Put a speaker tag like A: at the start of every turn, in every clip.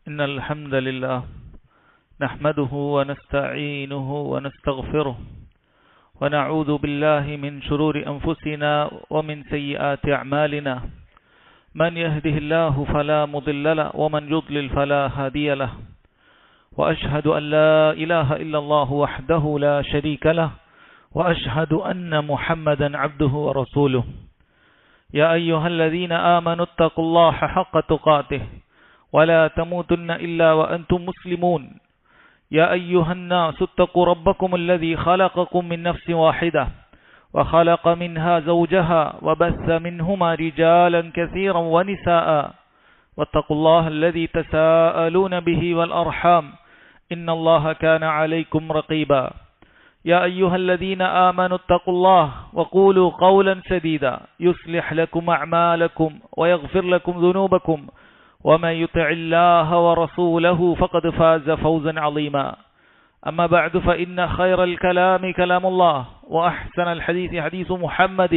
A: إن الحمد لله نحمده ونستعينه ونستغفره ونعوذ بالله من شرور أنفسنا ومن سيئات أعمالنا من يهده الله فلا مضل له ومن يضلل فلا هادي له وأشهد أن لا إله إلا الله وحده لا شريك له وأشهد أن محمدا عبده ورسوله يا أيها الذين آمنوا اتقوا الله حق تقاته ولا تموتن إلا وأنتم مسلمون يا أيها الناس اتقوا ربكم الذي خلقكم من نفس واحدة وخلق منها زوجها وبث منهما رجالا كثيرا ونساء واتقوا الله الذي تساءلون به والأرحام إن الله كان عليكم رقيبا يا أيها الذين آمنوا اتقوا الله وقولوا قولا سديدا يصلح لكم أعمالكم ويغفر لكم ذنوبكم ومن يطع الله ورسوله فقد فاز فوزا عظيما أما بعد فإن خير الكلام كلام الله وأحسن الحديث حديث محمد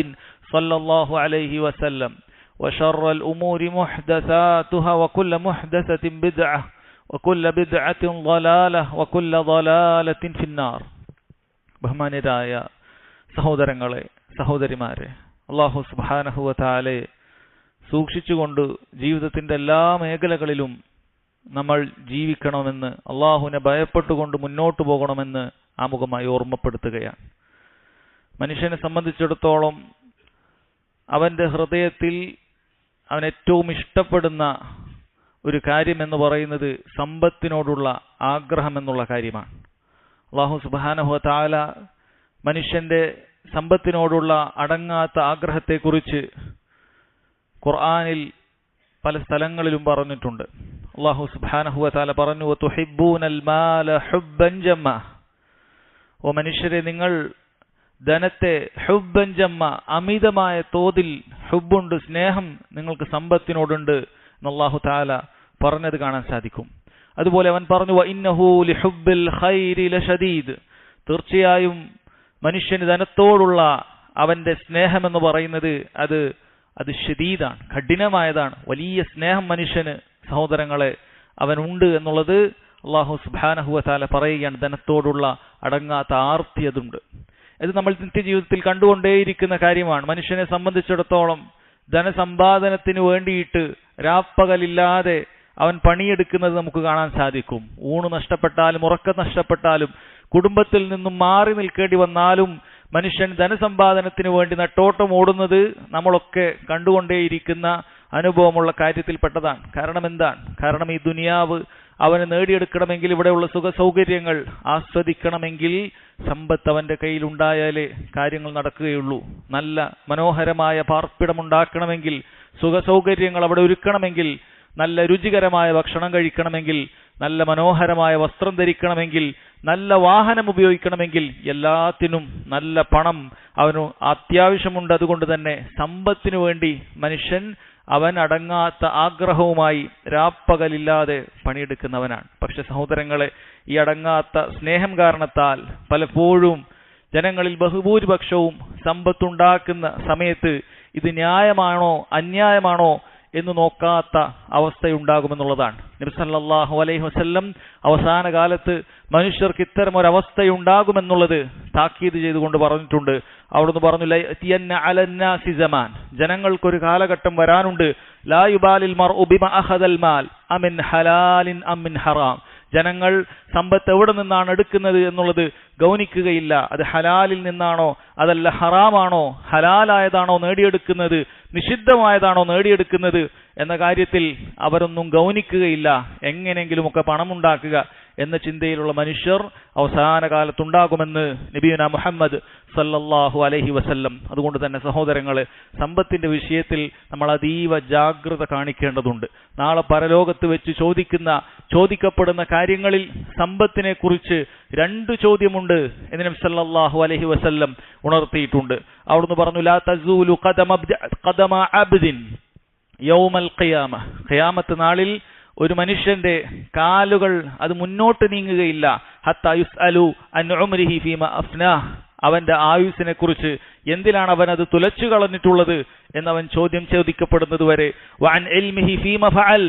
A: صلى الله عليه وسلم وشر الأمور محدثاتها وكل محدثة بدعة وكل بدعة ضلالة وكل ضلالة في النار ബഹുമാന്യരായ സഹോദരങ്ങളെ സഹോദരിമാരെ, അല്ലാഹു സുബ്ഹാനഹു വ തആലയെ സൂക്ഷിച്ചുകൊണ്ട് ജീവിതത്തിൻ്റെ എല്ലാ മേഖലകളിലും നമ്മൾ ജീവിക്കണമെന്ന്, അള്ളാഹുവിനെ ഭയപ്പെട്ടുകൊണ്ട് മുന്നോട്ട് പോകണമെന്ന് ആമുഖമായി ഓർമ്മപ്പെടുത്തുകയാണ്. മനുഷ്യനെ സംബന്ധിച്ചിടത്തോളം അവൻ്റെ ഹൃദയത്തിൽ അവൻ ഏറ്റവും ഇഷ്ടപ്പെടുന്ന ഒരു കാര്യം എന്ന് പറയുന്നത് സമ്പത്തിനോടുള്ള ആഗ്രഹം എന്നുള്ള കാര്യമാണ്. അല്ലാഹു സുബ്ഹാനഹു വ തആല മനുഷ്യന്റെ സമ്പത്തിനോടുള്ള അടങ്ങാത്ത ആഗ്രഹത്തെക്കുറിച്ച് ഖുർആനിൽ പല സ്ഥലങ്ങളിലും പറഞ്ഞിട്ടുണ്ട്. അല്ലാഹു സുബ്ഹാനഹു വ തആല പറഞ്ഞു, വതുഹിബ്ബൂനൽ മാല ഹുബ്ബൻ ജമ്മ. ഓ മനുഷ്യരെ, നിങ്ങൾ ധനത്തെ ഹുബ്ബൻ ജമ്മ, അമിതമായ തോതിൽ ഹുബ്ബുണ്ട്, സ്നേഹം നിങ്ങൾക്ക് സമ്പത്തിനോടുണ്ട് എന്ന് അല്ലാഹു തആല പറഞ്ഞത് കാണാൻ സാധിക്കും. അതുപോലെ അവൻ പറഞ്ഞു, വഇന്നഹു ലിഹുബ്ബിൽ ഖൈരി ലശദീദ്. തീർച്ചയായും മനുഷ്യന് ധനത്തോടുള്ള അവന്റെ സ്നേഹം എന്ന് പറയുന്നത് അത് ഷദീദാണ്, കഠിനമായതാണ്. വലിയ സ്നേഹം മനുഷ്യന്, സഹോദരങ്ങളെ, അവനുണ്ട് എന്നുള്ളത് അല്ലാഹു സുബ്ഹാനഹു വ തആല പറയുകയാണ്. ധനത്തോടുള്ള അടങ്ങാത്ത ആർത്തി അതുണ്ട്. ഇത് നമ്മൾ നിത്യജീവിതത്തിൽ കണ്ടുകൊണ്ടേയിരിക്കുന്ന കാര്യമാണ്. മനുഷ്യനെ സംബന്ധിച്ചിടത്തോളം ധനസമ്പാദനത്തിന് വേണ്ടിയിട്ട് രാപ്പകലില്ലാതെ അവൻ പണിയെടുക്കുന്നത് നമുക്ക് കാണാൻ സാധിക്കും. ഊണ് നഷ്ടപ്പെട്ടാലും ഉറക്കം നഷ്ടപ്പെട്ടാലും കുടുംബത്തിൽ നിന്നും മാറി നിൽക്കേണ്ടി വന്നാലും മനുഷ്യൻ ധനസമ്പാദനത്തിന് വേണ്ടി നെട്ടോട്ടം ഓടുന്നത് നമ്മളൊക്കെ കണ്ടുകൊണ്ടേയിരിക്കുന്ന അനുഭവമുള്ള കാര്യത്തിൽപ്പെട്ടതാണ്. കാരണം എന്താണ്? കാരണം ഈ ദുനിയാവ് അവന് നേടിയെടുക്കണമെങ്കിൽ, ഇവിടെയുള്ള സുഖ സൗകര്യങ്ങൾ ആസ്വദിക്കണമെങ്കിൽ സമ്പത്ത് അവന്റെ കയ്യിൽ ഉണ്ടായാലേ കാര്യങ്ങൾ നടക്കുകയുള്ളൂ. നല്ല മനോഹരമായ പാർപ്പിടമുണ്ടാക്കണമെങ്കിൽ, സുഖ സൗകര്യങ്ങൾ അവിടെ ഒരുക്കണമെങ്കിൽ, നല്ല രുചികരമായ ഭക്ഷണം കഴിക്കണമെങ്കിൽ, നല്ല മനോഹരമായ വസ്ത്രം ധരിക്കണമെങ്കിൽ, നല്ല വാഹനം ഉപയോഗിക്കണമെങ്കിൽ എല്ലാത്തിനും നല്ല പണം അവന് അത്യാവശ്യമുണ്ട്. അതുകൊണ്ട് തന്നെ സമ്പത്തിനു വേണ്ടി മനുഷ്യൻ അവൻ അടങ്ങാത്ത ആഗ്രഹവുമായി രാപ്പകലില്ലാതെ പണിയെടുക്കുന്നവനാണ്. പക്ഷെ സഹോദരങ്ങളെ, ഈ അടങ്ങാത്ത സ്നേഹം കാരണത്താൽ പലപ്പോഴും ജനങ്ങളിൽ ബഹുഭൂരിപക്ഷവും സമ്പത്തുണ്ടാക്കുന്ന സമയത്ത് ഇത് ന്യായമാണോ അന്യായമാണോ എന്ന് നോക്കാത്ത അവസ്ഥയുണ്ടാകുമെന്നുള്ളതാണ്. നബി സല്ലല്ലാഹു അലൈഹി വസല്ലം അവസാന കാലത്ത് മനുഷ്യർക്ക് ഇത്തരം ഒരു അവസ്ഥയുണ്ടാകുമെന്നുള്ളത് താക്കീത് ചെയ്തുകൊണ്ട് പറഞ്ഞിട്ടുണ്ട്. അവിടുന്ന് പറഞ്ഞു, ലയതിയന്ന അലന്നാസി സമാൻ, ജനങ്ങൾക്കൊരു കാലഘട്ടം വരാനുണ്ട്. ലാ യുബാലിൽ മർഉ ബിമാ അഖദൽ മാൽ അമിൻ ഹലാലിൻ അമിൻ ഹറാം. ജനങ്ങൾ സമ്പത്ത് എവിടെ നിന്നാണ് എടുക്കുന്നത് എന്നുള്ളത് ഗൗനിക്കുകയില്ല. അത് ഹലാലിൽ നിന്നാണോ അതല്ല ഹറാമാണോ, ഹലാലായതാണോ നേടിയെടുക്കുന്നത്, നിഷിദ്ധമായതാണോ നേടിയെടുക്കുന്നത് എന്ന കാര്യത്തിൽ അവരൊന്നും ഗൗനിക്കുകയില്ല. എങ്ങനെയെങ്കിലുമൊക്കെ പണമുണ്ടാക്കുക എന്ന ചിന്തയിലുള്ള മനുഷ്യർ അവസാന കാലത്തുണ്ടാകുമെന്ന് നബിയുനാ മുഹമ്മദ് സല്ലല്ലാഹു അലൈഹി വസല്ലം. അതുകൊണ്ട് തന്നെ സഹോദരങ്ങളെ, സമ്പത്തിന്റെ വിഷയത്തിൽ നമ്മൾ അതീവ ജാഗ്രത കാണിക്കേണ്ടതുണ്ട്. നാളെ പരലോകത്ത് വെച്ച് ചോദിക്കപ്പെടുന്ന കാര്യങ്ങളിൽ സമ്പത്തിനെ കുറിച്ച് 2 ചോദ്യമുണ്ട് എന്ന് നബി സല്ലല്ലാഹു അലൈഹി വസല്ലം ഉണർത്തിയിട്ടുണ്ട്. അവിടുന്ന് പറഞ്ഞു, ലാ തസൂലു ഖദമ അബ്ദിൻ യൗമൽ ഖിയാമ. ഖിയാമത്ത് നാളിൽ ഒരു മനുഷ്യന്റെ കാലുകൾ അത് മുന്നോട്ട് നീങ്ങുകയില്ല. ഹത്താ യുസ്അലു അൻ ഉംരിഹി ഫീമാ അഫ്നാഹ്. അവന്റെ ആയുസ്സിനെ കുറിച്ച്, എന്തിനാണ് അവൻ അത് തുലച്ചു കളഞ്ഞിട്ടുള്ളത് എന്നവൻ ചോദ്യം ചോദിക്കപ്പെടുന്നത് വരെ. വഅൻ ഇൽമിഹി ഫീമ ഫഅൽ.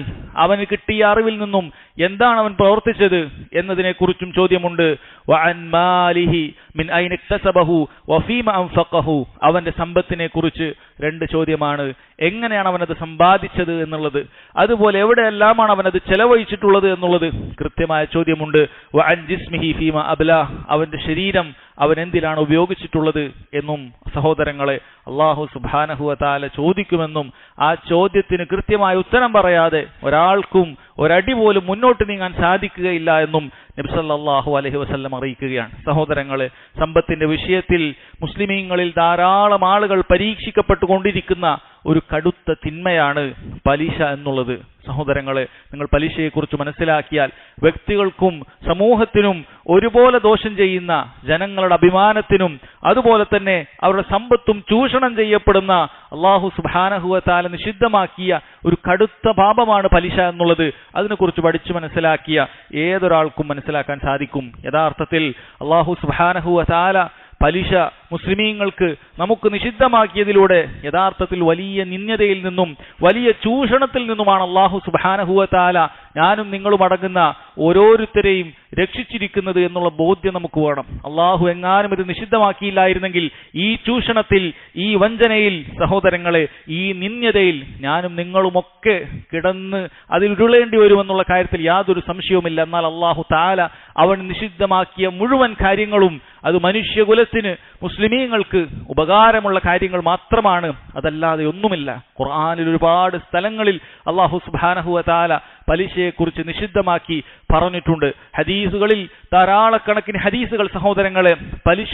A: അവന് കിട്ടിയ അറിവിൽ നിന്നും എന്താണ് അവൻ പ്രവർത്തിച്ചത് എന്നതിനെക്കുറിച്ചും ചോദ്യമുണ്ട്. വഅൻ മാലിഹി മിൻ ഐന ഇക്തസബഹു വഫീമ അൻഫഖഹു, അവന്റെ സമ്പത്തിനെ കുറിച്ച് 2 ചോദ്യമാണ്. എങ്ങനെയാണ് അവനത് സമ്പാദിച്ചത് എന്നുള്ളത്, അതുപോലെ എവിടെയെല്ലാമാണ് അവനത് ചെലവഴിച്ചിട്ടുള്ളത് എന്നുള്ളത് കൃത്യമായ ചോദ്യമുണ്ട്. വഅൻ ജിസ്മിഹി ഫീമ അബ്ലാ, അവന്റെ ശരീരം അവൻ എന്തിനാണ് ഉപയോഗിച്ചിട്ടുള്ളത് എന്നും സഹോദരങ്ങളെ അല്ലാഹു സുബ്ഹാനഹു വ തആല ചോദിക്കുമെന്നും ആ ചോദ്യത്തിന് കൃത്യമായ ഉത്തരം പറയാതെ ഒരാൾക്കും ഒരടി പോലും മുന്നോട്ട് നീങ്ങാൻ സാധിക്കുകയില്ല എന്നും നബി സല്ലല്ലാഹു അലൈഹി വസല്ലം അറിയിക്കുകയാണ്. സഹോദരങ്ങളെ, സമ്പത്തിന്റെ വിഷയത്തിൽ മുസ്ലിമീങ്ങളിൽ ധാരാളം ആളുകൾ പരീക്ഷിക്കപ്പെട്ടുകൊണ്ടിരിക്കുന്ന ഒരു കടുത്ത തിന്മയാണ് പലിശ എന്നുള്ളത്. സഹോദരങ്ങളെ, നിങ്ങൾ പലിശയെക്കുറിച്ച് മനസ്സിലാക്കിയാൽ വ്യക്തികൾക്കും സമൂഹത്തിനും ഒരുപോലെ ദോഷം ചെയ്യുന്ന, ജനങ്ങളുടെ അഭിമാനത്തിനും അതുപോലെ തന്നെ അവരുടെ സമ്പത്തും ചൂഷണം ചെയ്യപ്പെടുന്ന അല്ലാഹു സുബ്ഹാനഹു വ തആല നിഷിദ്ധമാക്കിയ ഒരു കടുത്ത പാപമാണ് പലിശ എന്നുള്ളത്. അതിനെക്കുറിച്ച് പഠിച്ചു മനസ്സിലാക്കിയ ഏതൊരാൾക്കും മനസ്സിലാക്കാൻ സാധിക്കും. യഥാർത്ഥത്തിൽ അല്ലാഹു സുബ്ഹാനഹു വ തആല പലിശ മുസ്ലിമീങ്ങൾക്ക് നമുക്ക് നിഷിദ്ധമാക്കിയതിലൂടെ യഥാർത്ഥത്തിൽ വലിയ നിന്ദ്യതയിൽ നിന്നും വലിയ ചൂഷണത്തിൽ നിന്നുമാണ് അല്ലാഹു സുബ്ഹാനഹു വ തആല ഞാനും നിങ്ങളും അടങ്ങുന്ന ഓരോരുത്തരെയും രക്ഷിച്ചിരിക്കുന്നത് എന്നുള്ള ബോധ്യം നമുക്ക് വേണം. അല്ലാഹു എങ്ങാനും ഇത് നിഷിദ്ധമാക്കിയില്ലായിരുന്നെങ്കിൽ ഈ ചൂഷണത്തിൽ, ഈ വഞ്ചനയിൽ, സഹോദരങ്ങളെ, ഈ നിന്ദ്യതയിൽ ഞാനും നിങ്ങളുമൊക്കെ കിടന്ന് അതിൽ ഉരുളേണ്ടി വരുമെന്നുള്ള കാര്യത്തിൽ യാതൊരു സംശയവുമില്ല. എന്നാൽ അല്ലാഹു തആല അവൻ നിഷിദ്ധമാക്കിയ മുഴുവൻ കാര്യങ്ങളും അത് മനുഷ്യകുലത്തിന്, മുസ്ലിമീങ്ങൾക്ക് ഉപകാരമുള്ള കാര്യങ്ങൾ മാത്രമാണ്, അതല്ലാതെ ഒന്നുമില്ല. ഖുർആനിൽ ഒരുപാട് സ്ഥലങ്ങളിൽ അല്ലാഹു സുബ്ഹാനഹു വ തആല പലിശയെക്കുറിച്ച് നിഷിദ്ധമാക്കി പറഞ്ഞിട്ടുണ്ട്. ഹദീസുകളിൽ ധാരാളക്കണക്കിന് ഹദീസുകൾ സഹോദരങ്ങളെ പലിശ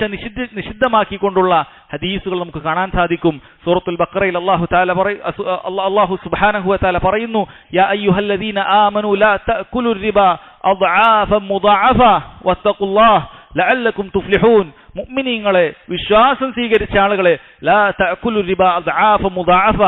A: നിഷിദ്ധമാക്കിക്കൊണ്ടുള്ള ഹദീസുകൾ നമുക്ക് കാണാൻ സാധിക്കും. സൂറത്തുൽ ബഖറയിൽ അല്ലാഹു സുബ്ഹാനഹു വ തആല പറയുന്നു, യാ അയ്യുഹല്ലദീന ആമനൂ ലാ തഅകുലുർ റിബാ അദ്ആഫൻ മുദഅഫ വത്തഖുല്ലാഹ് ലഅല്ലകും തുഫ്ലിഹൂൻ. മുഅ്മിനീങ്ങളെ, വിശ്വാസം സ്വീകരിച്ച ആളുകളെ, ലാ തഅകുലുർ റിബാ അദ്ആഫൻ മുദഅഫ,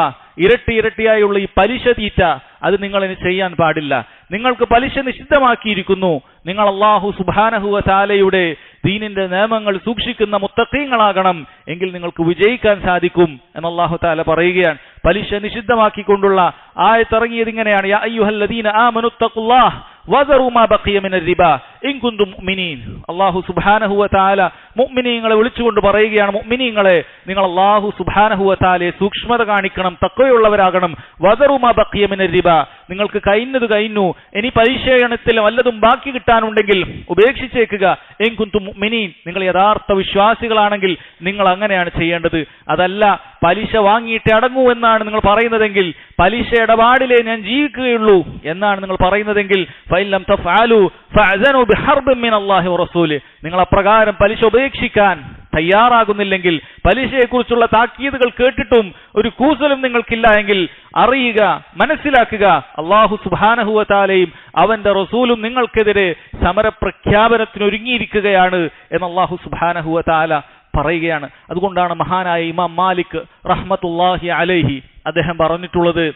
A: ഇരട്ടിയായുള്ള ഈ പലിശ തീറ്റ അത് നിങ്ങൾ ഇനി ചെയ്യാൻ പാടില്ല. നിങ്ങൾക്ക് പലിശ നിഷിദ്ധമാക്കിയിരിക്കുന്നു. നിങ്ങൾ അല്ലാഹു സുബ്ഹാനഹു വ തആലയുടെ ദീനിന്റെ നിയമങ്ങൾ സൂക്ഷിക്കുന്ന മുത്തഖീങ്ങളാകണം, എങ്കിൽ നിങ്ങൾക്ക് വിജയിക്കാൻ സാധിക്കും എന്ന് അല്ലാഹു തആല പറയുകയാണ്. പലിശ നിഷിദ്ധമാക്കിക്കൊണ്ടുള്ള ആയത്ത് ഇറങ്ങിയത് ഇങ്ങനെയാണ്, യാ അയ്യുഹല്ലദീന ആമനുത്തഖുല്ലാഹ് വദറു മാ ബഖിയ മിനർ റിബാ ഇൻ കുന്തും മുഅ്മിനീൻ. അല്ലാഹു സുബ്ഹാനഹു വ തആല മുഅ്മിനീങ്ങളെ വിളിച്ചുകൊണ്ട് പറയുകയാണ്, മുഅ്മിനീങ്ങളെ, നിങ്ങൾ അല്ലാഹു സുബ്ഹാനഹു വ തആലയെ സൂക്ഷ്മത കാണിക്കണം, തഖ്വയുള്ളവരാകണം. വദറു മാ ബഖിയ മിനർ റിബാ, നിങ്ങൾക്ക് കഴിഞ്ഞത് കഴിഞ്ഞു, ഇനി പലിശയണത്തിൽ വല്ലതും ബാക്കി കിട്ടാനുണ്ടെങ്കിൽ ഉപേക്ഷിച്ചേക്കുക. ഇൻ കുന്തും മുഅ്മിനീൻ, നിങ്ങൾ യഥാർത്ഥ വിശ്വാസികളാണെങ്കിൽ നിങ്ങൾ അങ്ങനെയാണ് ചെയ്യേണ്ടത്. അതല്ല പലിശ വാങ്ങിയിട്ട് അടങ്ങൂ എന്നാണ് നിങ്ങൾ പറയുന്നതെങ്കിൽ, പലിശ ഇടപാടിലേ ഞാൻ ജീവിക്കുകയുള്ളൂ എന്നാണ് നിങ്ങൾ പറയുന്നതെങ്കിൽ, ഫഇല്ലം തഫഅലു ഫഅസനു ബിഹർബിൻ മിനല്ലാഹി വറസൂലി, നിങ്ങൾ അപ്രകാരം പലിശ ഉപേക്ഷിക്കാൻ തയ്യാറാകുന്നില്ലെങ്കിൽ, പലിശയെക്കുറിച്ചുള്ള താക്കീതുകൾ കേട്ടിട്ടും ഒരു കൂസലും നിങ്ങൾക്കില്ല എങ്കിൽ അറിയുക, മനസ്സിലാക്കുക, അല്ലാഹു സുബ്ഹാനഹു വ തആലയും അവന്റെ റസൂലും നിങ്ങൾക്കെതിരെ സമരപ്രഖ്യാപനത്തിന് ഒരുങ്ങിയിരിക്കുകയാണ് എന്ന് അല്ലാഹു സുബ്ഹാനഹു വ തആല പറയുകയാണ്. അതുകൊണ്ടാണ് മഹാനായ ഇമാം മാലിക് റഹ്മത്തുള്ളാഹി അലൈഹി അദ്ദേഹം പറഞ്ഞിട്ടുള്ളത്,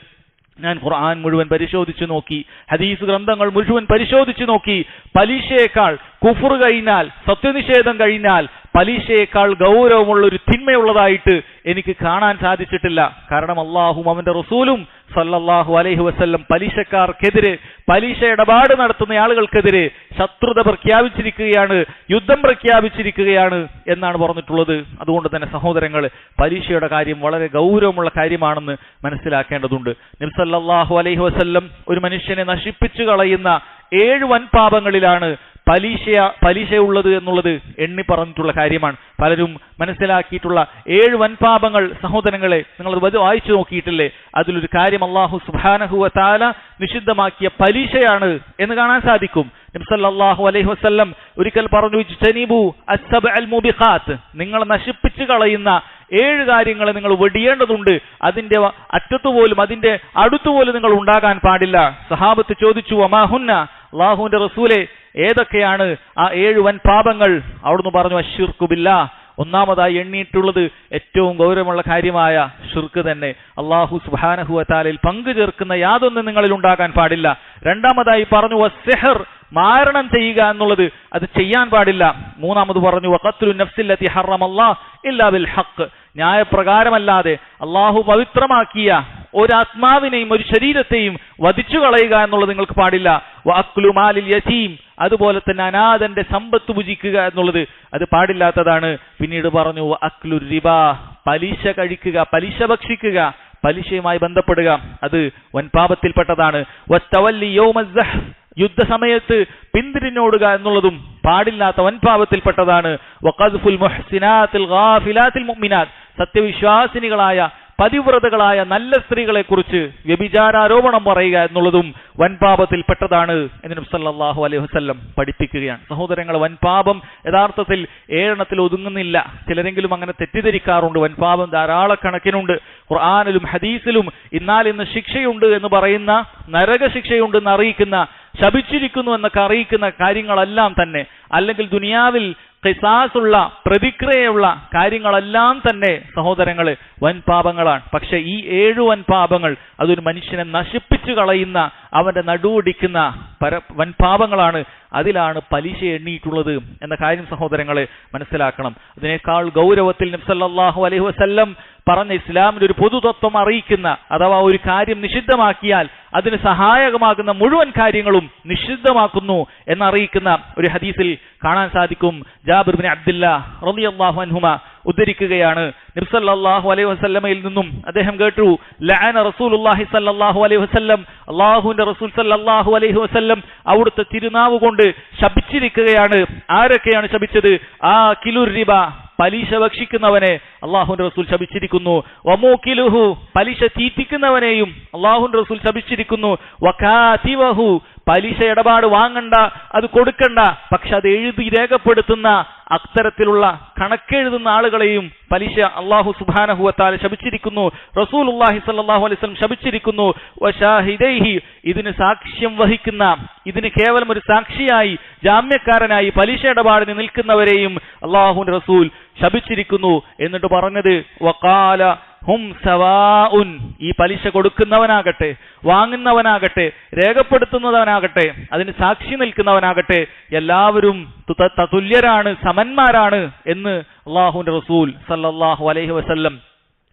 A: ഞാൻ ഖുർആൻ മുഴുവൻ പരിശോധിച്ചു നോക്കി, ഹദീസ് ഗ്രന്ഥങ്ങൾ മുഴുവൻ പരിശോധിച്ചു നോക്കി, പലിശയേക്കാൾ, കുഫ്ർ കഴിഞ്ഞാൽ, സത്യനിഷേധം കഴിഞ്ഞാൽ പലിശയേക്കാൾ ഗൗരവമുള്ള ഒരു തിന്മയുള്ളതായിട്ട് എനിക്ക് കാണാൻ സാധിച്ചിട്ടില്ല. കാരണം അല്ലാഹുവും അവന്റെ റസൂലും സല്ലല്ലാഹു അലൈഹി വസല്ലം പലിശക്കാർക്കെതിരെ, പലിശ ഇടപാട് നടത്തുന്ന ആളുകൾക്കെതിരെ ശത്രുത പ്രഖ്യാപിച്ചിരിക്കുകയാണ്, യുദ്ധം പ്രഖ്യാപിച്ചിരിക്കുകയാണ് എന്നാണ് പറഞ്ഞിട്ടുള്ളത്. അതുകൊണ്ട് തന്നെ സഹോദരങ്ങൾ, പലിശയുടെ കാര്യം വളരെ ഗൗരവമുള്ള കാര്യമാണെന്ന് മനസ്സിലാക്കേണ്ടതുണ്ട്. നബി സല്ലല്ലാഹു അലൈഹി വസല്ലം ഒരു മനുഷ്യനെ നശിപ്പിച്ചു കളയുന്ന 7 വൻപാപങ്ങളിലാണ് പലിശ ഉള്ളത് എന്നുള്ളത് എണ്ണി പറഞ്ഞിട്ടുള്ള കാര്യമാണ്. പലരും മനസ്സിലാക്കിയിട്ടുള്ള 7 വൻപാപങ്ങൾ സഹോദരങ്ങളെ നിങ്ങൾ വായിച്ചു നോക്കിയിട്ടില്ലേ? അതിലൊരു കാര്യം അല്ലാഹു സുബ്ഹാനഹു വ തആല നിഷിദ്ധമാക്കിയ പലിശയാണ് എന്ന് കാണാൻ സാധിക്കും. നബി സല്ലല്ലാഹു അലൈഹി വസല്ലം ഒരിക്കൽ പറഞ്ഞു, ഇജ്തനിബു അസ്സബ്അൽ മുബിഖാത്ത്, നിങ്ങൾ നശിപ്പിച്ചു കളയുന്ന 7 കാര്യങ്ങളെ നിങ്ങൾ വെടിയേണ്ടതുണ്ട്. അതിന്റെ അറ്റത്തുപോലും, അതിന്റെ അടുത്തുപോലും നിങ്ങൾ ഉണ്ടാകാൻ പാടില്ല. സഹാബത്ത് ചോദിച്ചു, വമാഹുന്ന, അല്ലാഹുവിന്റെ റസൂലെ ഏതൊക്കെയാണ് ആ 7 വൻ പാപങ്ങൾ? അവിടുന്ന് പറഞ്ഞു, അശ്ശിർക്കു ബില്ലാഹ്, ഒന്നാമതായി എണ്ണിയിട്ടുള്ളത് ഏറ്റവും ഗൗരവമുള്ള കാര്യമായ ഷിർക്ക് തന്നെ. അല്ലാഹു സുബ്ഹാനഹു വ തആലയിൽ പങ്കു ചേർക്കുന്ന യാതൊന്നും നിങ്ങളിൽ ഉണ്ടാകാൻ പാടില്ല. രണ്ടാമതായി പറഞ്ഞു വസ്സിഹർ, മാരണം ചെയ്യുക എന്നുള്ളത്, അത് ചെയ്യാൻ പാടില്ല. മൂന്നാമത് പറഞ്ഞു വഖത്ലു നഫ്സില്ലതി ഹറമല്ലാഹ് ഇല്ലാ ബിൽ ഹഖ്, ന്യായപ്രകാരമല്ലാതെ അല്ലാഹു പവിത്രമാക്കിയ ഒരു ആത്മാവിനെയും ഒരു ശരീരത്തെയും വധിച്ചു കളയുക എന്നുള്ളത് നിങ്ങൾക്ക് പാടില്ല. വഅക്ലു മാലിൽ യതീം, അതുപോലെ തന്നെ അനാഥന്റെ സമ്പത്ത് ഭുജിക്കുക എന്നുള്ളത് അത് പാടില്ലാത്തതാണ്. പിന്നീട് പറഞ്ഞു വഅക്ലു റിബാ, പലിശ കഴിക്കുക, പലിശ ഭക്ഷിക്കുക, പലിശയുമായി ബന്ധപ്പെടുക, അത് വൻപാപത്തിൽപ്പെട്ടതാണ്. വത്തവല്ലി യൗമസ്സഹ്, യുദ്ധസമയത്ത് പിന്തിരിഞ്ഞോടുക എന്നുള്ളതും പാടില്ലാത്ത വൻപാപത്തിൽപ്പെട്ടതാണ്. വഖദ്ഫുൽ മുഹ്സിനാത്തിൽ ഗാഫിലാത്തിൽ മുഅ്മിനാത്ത്, സത്യവിശ്വാസിനികളായ പതിവ്രതകളായ നല്ല സ്ത്രീകളെ കുറിച്ച് വ്യഭിചാരാരോപണം പറയുക എന്നുള്ളതും വൻപാപത്തിൽപ്പെട്ടതാണ് എന്ന് നബി സല്ലല്ലാഹു അലൈഹി വസല്ലം പഠിപ്പിക്കുകയാണ്. സഹോദരങ്ങൾ, വൻപാപം യഥാർത്ഥത്തിൽ 7 ഒതുങ്ങുന്നില്ല. ചിലരെങ്കിലും അങ്ങനെ തെറ്റിദ്ധരിക്കാറുണ്ട്. വൻപാപം ധാരാളക്കണക്കിനുണ്ട്. ഖുർആനിലും ഹദീസിലും ഇന്ന് ശിക്ഷയുണ്ട് എന്ന് പറയുന്ന, നരകശിക്ഷയുണ്ട് എന്ന് അറിയിക്കുന്ന, ശപിച്ചിരിക്കുന്നു എന്നൊക്കെ അറിയിക്കുന്ന കാര്യങ്ങളെല്ലാം തന്നെ, അല്ലെങ്കിൽ ദുനിയാവിൽ ഖിസാസുള്ള പ്രതിക്രിയയുള്ള കാര്യങ്ങളെല്ലാം തന്നെ സഹോദരങ്ങളെ വൻപാപങ്ങളാണ്. പക്ഷെ ഈ 7 വൻപാപങ്ങൾ അതൊരു മനുഷ്യനെ നശിപ്പിച്ചു കളയുന്ന, അവന്റെ നടുവൊടിക്കുന്ന വൻപാപങ്ങളാണ്. അതിലാണ് പലിശ എണ്ണിയിട്ടുള്ളത് എന്ന കാര്യം സഹോദരങ്ങളെ മനസ്സിലാക്കണം. അതിനേക്കാൾ ഗൗരവത്തിൽ നബി സല്ലല്ലാഹു അലൈഹി വസല്ലം പറഞ്ഞ ഇസ്ലാമിന്റെ ഒരു പൊതുതത്വം അറിയിക്കുന്ന, അഥവാ ഒരു കാര്യം നിഷിദ്ധമാക്കിയാൽ അതിന് സഹായകമാകുന്ന മുഴുവൻ കാര്യങ്ങളും നിഷിദ്ധമാക്കുന്നു എന്നറിയിക്കുന്ന ഒരു ഹദീസിൽ കാണാൻ സാധിക്കും. ജാബിർ ബിൻ അബ്ദുല്ലാഹ് റളിയല്ലാഹു അൻഹുമ ഉദ്ധരിക്കുകയാണ്. നബി സല്ലല്ലാഹു അലൈഹി വസല്ലമയിൽ നിന്നും അദ്ദേഹം കേട്ടു, ലഅന റസൂലുള്ളാഹി സല്ലല്ലാഹു അലൈഹി വസല്ലം, അല്ലാഹുവിന്റെ റസൂൽ സല്ലല്ലാഹു അലൈഹി വസല്ലം അവിടുത്തെ തിരുനാവ് കൊണ്ട് ശപിച്ചിരിക്കുകയാണ്. ആരൊക്കെയാണ് ശപിച്ചത്? ആ കിലുർ റിബ, പലിശ ഭക്ഷിക്കുന്നവനെ അല്ലാഹുവിന്റെ റസൂൽ ശപിച്ചിരിക്കുന്നു. വമൂകിലുഹു, പലിശ തീറ്റിക്കുന്നവനെയും അല്ലാഹുവിന്റെ റസൂൽ ശപിച്ചിരിക്കുന്നു. വകാതിവഹു, പലിശ ഇടപാട് വാങ്ങണ്ട, അത് കൊടുക്കണ്ട, പക്ഷെ അത് എഴുതി രേഖപ്പെടുത്തുന്ന, അത്തരത്തിലുള്ള കണക്കെഴുതുന്ന ആളുകളെയും പലിശ അല്ലാഹു സുബ്ഹാനഹു വതആല ശപിച്ചിരിക്കുന്നു. റസൂലുള്ളാഹി സ്വല്ലല്ലാഹു അലൈഹി വസല്ലം ശപിച്ചിരിക്കുന്നു. വശാഹിദൈഹി, ഇതിന് സാക്ഷ്യം വഹിക്കുന്ന, ഇതിന് കേവലം ഒരു സാക്ഷിയായി, ജാമ്യക്കാരനായി പലിശ ഇടപാടിന് നിൽക്കുന്നവരെയും അല്ലാഹുവിന്റെ റസൂൽ ശപിച്ചിരിക്കുന്നു. എന്നിട്ട് പറഞ്ഞത് വഖാല ഹും സവാഉൻ, ഈ പലിശ കൊടുക്കുന്നവനാകട്ടെ, വാങ്ങുന്നവനാകട്ടെ, രേഖപ്പെടുത്തുന്നവനാകട്ടെ, അതിന് സാക്ഷി നിൽക്കുന്നവനാകട്ടെ, എല്ലാവരും തുല്യരാണ്, സമന്മാരാണ് എന്ന് അല്ലാഹുവിന്റെ റസൂൽ സല്ലല്ലാഹു അലൈഹി വസല്ലം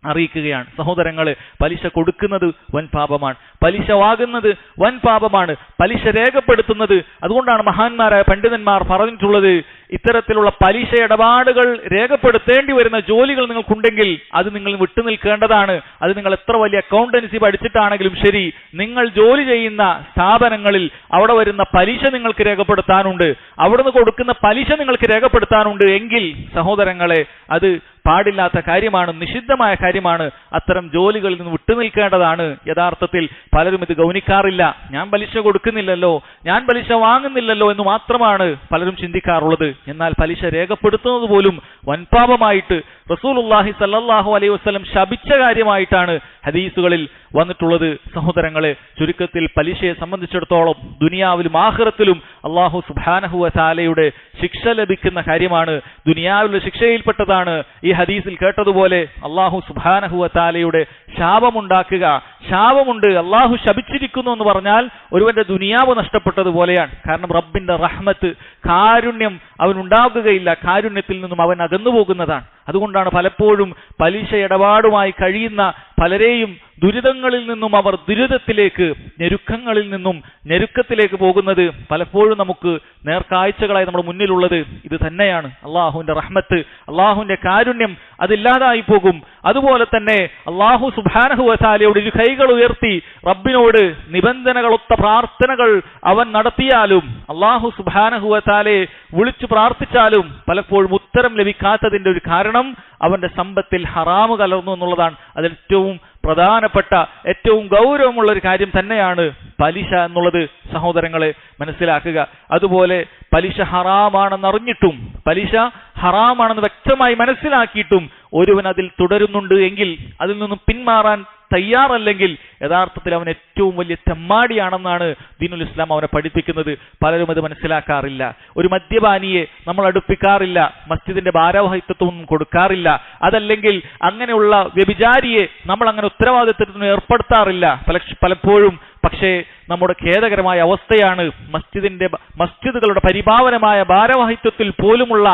A: അറിയിക്കുകയാണ്. സഹോദരങ്ങളെ, പലിശ കൊടുക്കുന്നത് വൻപാപമാണ്, പലിശ വാങ്ങുന്നത് വൻപാപമാണ്, പലിശ രേഖപ്പെടുത്തുന്നത്. അതുകൊണ്ടാണ് മഹാന്മാരായ പണ്ഡിതന്മാർ പറഞ്ഞിട്ടുള്ളത്, ഇത്തരത്തിലുള്ള പലിശ ഇടപാടുകൾ രേഖപ്പെടുത്തേണ്ടി വരുന്ന ജോലികൾ നിങ്ങൾക്കുണ്ടെങ്കിൽ അത് നിങ്ങൾ വിട്ടുനിൽക്കേണ്ടതാണ്. അത് നിങ്ങൾ എത്ര വലിയ അക്കൗണ്ടൻസി പഠിച്ചിട്ടാണെങ്കിലും ശരി, നിങ്ങൾ ജോലി ചെയ്യുന്ന സ്ഥാപനങ്ങളിൽ അവിടെ വരുന്ന പലിശ നിങ്ങൾക്ക് രേഖപ്പെടുത്താനുണ്ട്, അവിടുന്ന് കൊടുക്കുന്ന പലിശ നിങ്ങൾക്ക് രേഖപ്പെടുത്താനുണ്ട് എങ്കിൽ സഹോദരങ്ങളെ, അത് പാടില്ലാത്ത കാര്യമാണ്, നിഷിദ്ധമായ കാര്യമാണ്. അത്തരം ജോലികളിൽ നിന്ന് വിട്ടുനിൽക്കേണ്ടതാണ്. യഥാർത്ഥത്തിൽ പലരും ഇത് ഗൗനിക്കാറില്ല. ഞാൻ പലിശ കൊടുക്കുന്നില്ലല്ലോ, ഞാൻ പലിശ വാങ്ങുന്നില്ലല്ലോ എന്ന് മാത്രമാണ് പലരും ചിന്തിക്കാറുള്ളത്. എന്നാൽ പലിശ രേഖപ്പെടുത്തുന്നത് പോലും വൻപാപമായിട്ട് റസൂലുള്ളാഹി സ്വല്ലല്ലാഹു അലൈഹി വസല്ലം ശപിച്ച കാര്യമായിട്ടാണ് ഹദീസുകളിൽ വന്നിട്ടുള്ളത്. സഹോദരങ്ങളെ, ചുരുക്കത്തിൽ പലിശയെ സംബന്ധിച്ചിടത്തോളം ദുനിയാവിലും ആഖിറത്തിലും അല്ലാഹു സുബ്ഹാനഹു വതആലയുടെ ശിക്ഷ ലഭിക്കുന്ന കാര്യമാണ്. ദുനിയാവിലെ ശിക്ഷയിൽപ്പെട്ടതാണ് ഈ ഹദീസിൽ കേട്ടതുപോലെ അല്ലാഹു സുബ്ഹാനഹു വതആലയുടെ ശാപമുണ്ടാക്കുക. ശാപമുണ്ട്, അല്ലാഹു ശപിച്ചിരിക്കുന്നു എന്ന് പറഞ്ഞാൽ ഒരുവന്റെ ദുനിയാവ് നഷ്ടപ്പെട്ടതുപോലെയാണ്. കാരണം റബ്ബിന്റെ റഹ്മത്ത്, കാരുണ്യം അവനുണ്ടാകുകയില്ല, കാരുണ്യത്തിൽ നിന്നും അവൻ അകന്നു പോകുന്നതാണ്. അതുകൊണ്ടാണ് പലപ്പോഴും പലിശ ഇടപാടുമായി കഴിയുന്ന പലരെയും ദുരിതങ്ങളിൽ നിന്നും അവർ ദുരിതത്തിലേക്ക്, ഞെരുക്കങ്ങളിൽ നിന്നും ഞെരുക്കത്തിലേക്ക് പോകുന്നത്. പലപ്പോഴും നമുക്ക് നേർക്കാഴ്ചകളായി നമ്മുടെ മുന്നിലുള്ളത് ഇത് തന്നെയാണ്. അള്ളാഹുവിന്റെ റഹ്മത്ത്, അള്ളാഹുവിന്റെ കാരുണ്യം അതില്ലാതായി പോകും. അതുപോലെ തന്നെ അള്ളാഹു സുബ്ഹാനഹു വതആലയോട് ഇരു കൈകൾ ഉയർത്തി റബ്ബിനോട് നിബന്ധനകളൊത്ത പ്രാർത്ഥനകൾ അവൻ നടത്തിയാലും, അള്ളാഹു സുബ്ഹാനഹു വതആലയെ വിളിച്ചു പ്രാർത്ഥിച്ചാലും പലപ്പോഴും ഉത്തരം ലഭിക്കാത്തതിന്റെ ഒരു കാരണം അവന്റെ സമ്പത്തിൽ ഹറാമ് കലർന്നു എന്നുള്ളതാണ്. അതിൽ ഏറ്റവും പ്രധാനപ്പെട്ട, ഏറ്റവും ഗൗരവമുള്ള ഒരു കാര്യം തന്നെയാണ് പലിശ എന്നുള്ളത്. സഹോദരങ്ങളെ, മനസ്സിലാക്കുക. അതുപോലെ പലിശ ഹറാമാണെന്നറിഞ്ഞിട്ടും, പലിശ ഹറാമാണെന്ന് വ്യക്തമായി മനസ്സിലാക്കിയിട്ടും ഒരുവൻ അതിൽ തുടരുന്നുണ്ട് എങ്കിൽ, അതിൽ നിന്നും പിന്മാറാൻ തയ്യാറല്ലെങ്കിൽ യഥാർത്ഥത്തിൽ അവൻ ഏറ്റവും വലിയ തെമ്മാടിയാണെന്നാണ് ദീനുൽ ഇസ്ലാം അവനെ പഠിപ്പിക്കുന്നത്. പലരും അത് മനസ്സിലാക്കാറില്ല. ഒരു മദ്യപാനിയെ നമ്മൾ അടുപ്പിക്കാറില്ല, മസ്ജിദിന്റെ ഭാരവാഹിത്വം കൊടുക്കാറില്ല. അതല്ലെങ്കിൽ അങ്ങനെയുള്ള വ്യഭിചാരിയെ നമ്മൾ അങ്ങനെ ഉത്തരവാദിത്വത്തിന് ഏർപ്പെടുത്താറില്ല. പലപ്പോഴും പക്ഷേ നമ്മുടെ ഖേദകരമായ അവസ്ഥയാണ് മസ്ജിദുകളുടെ പരിപാവനമായ ഭാരവാഹിത്വത്തിൽ പോലുമുള്ള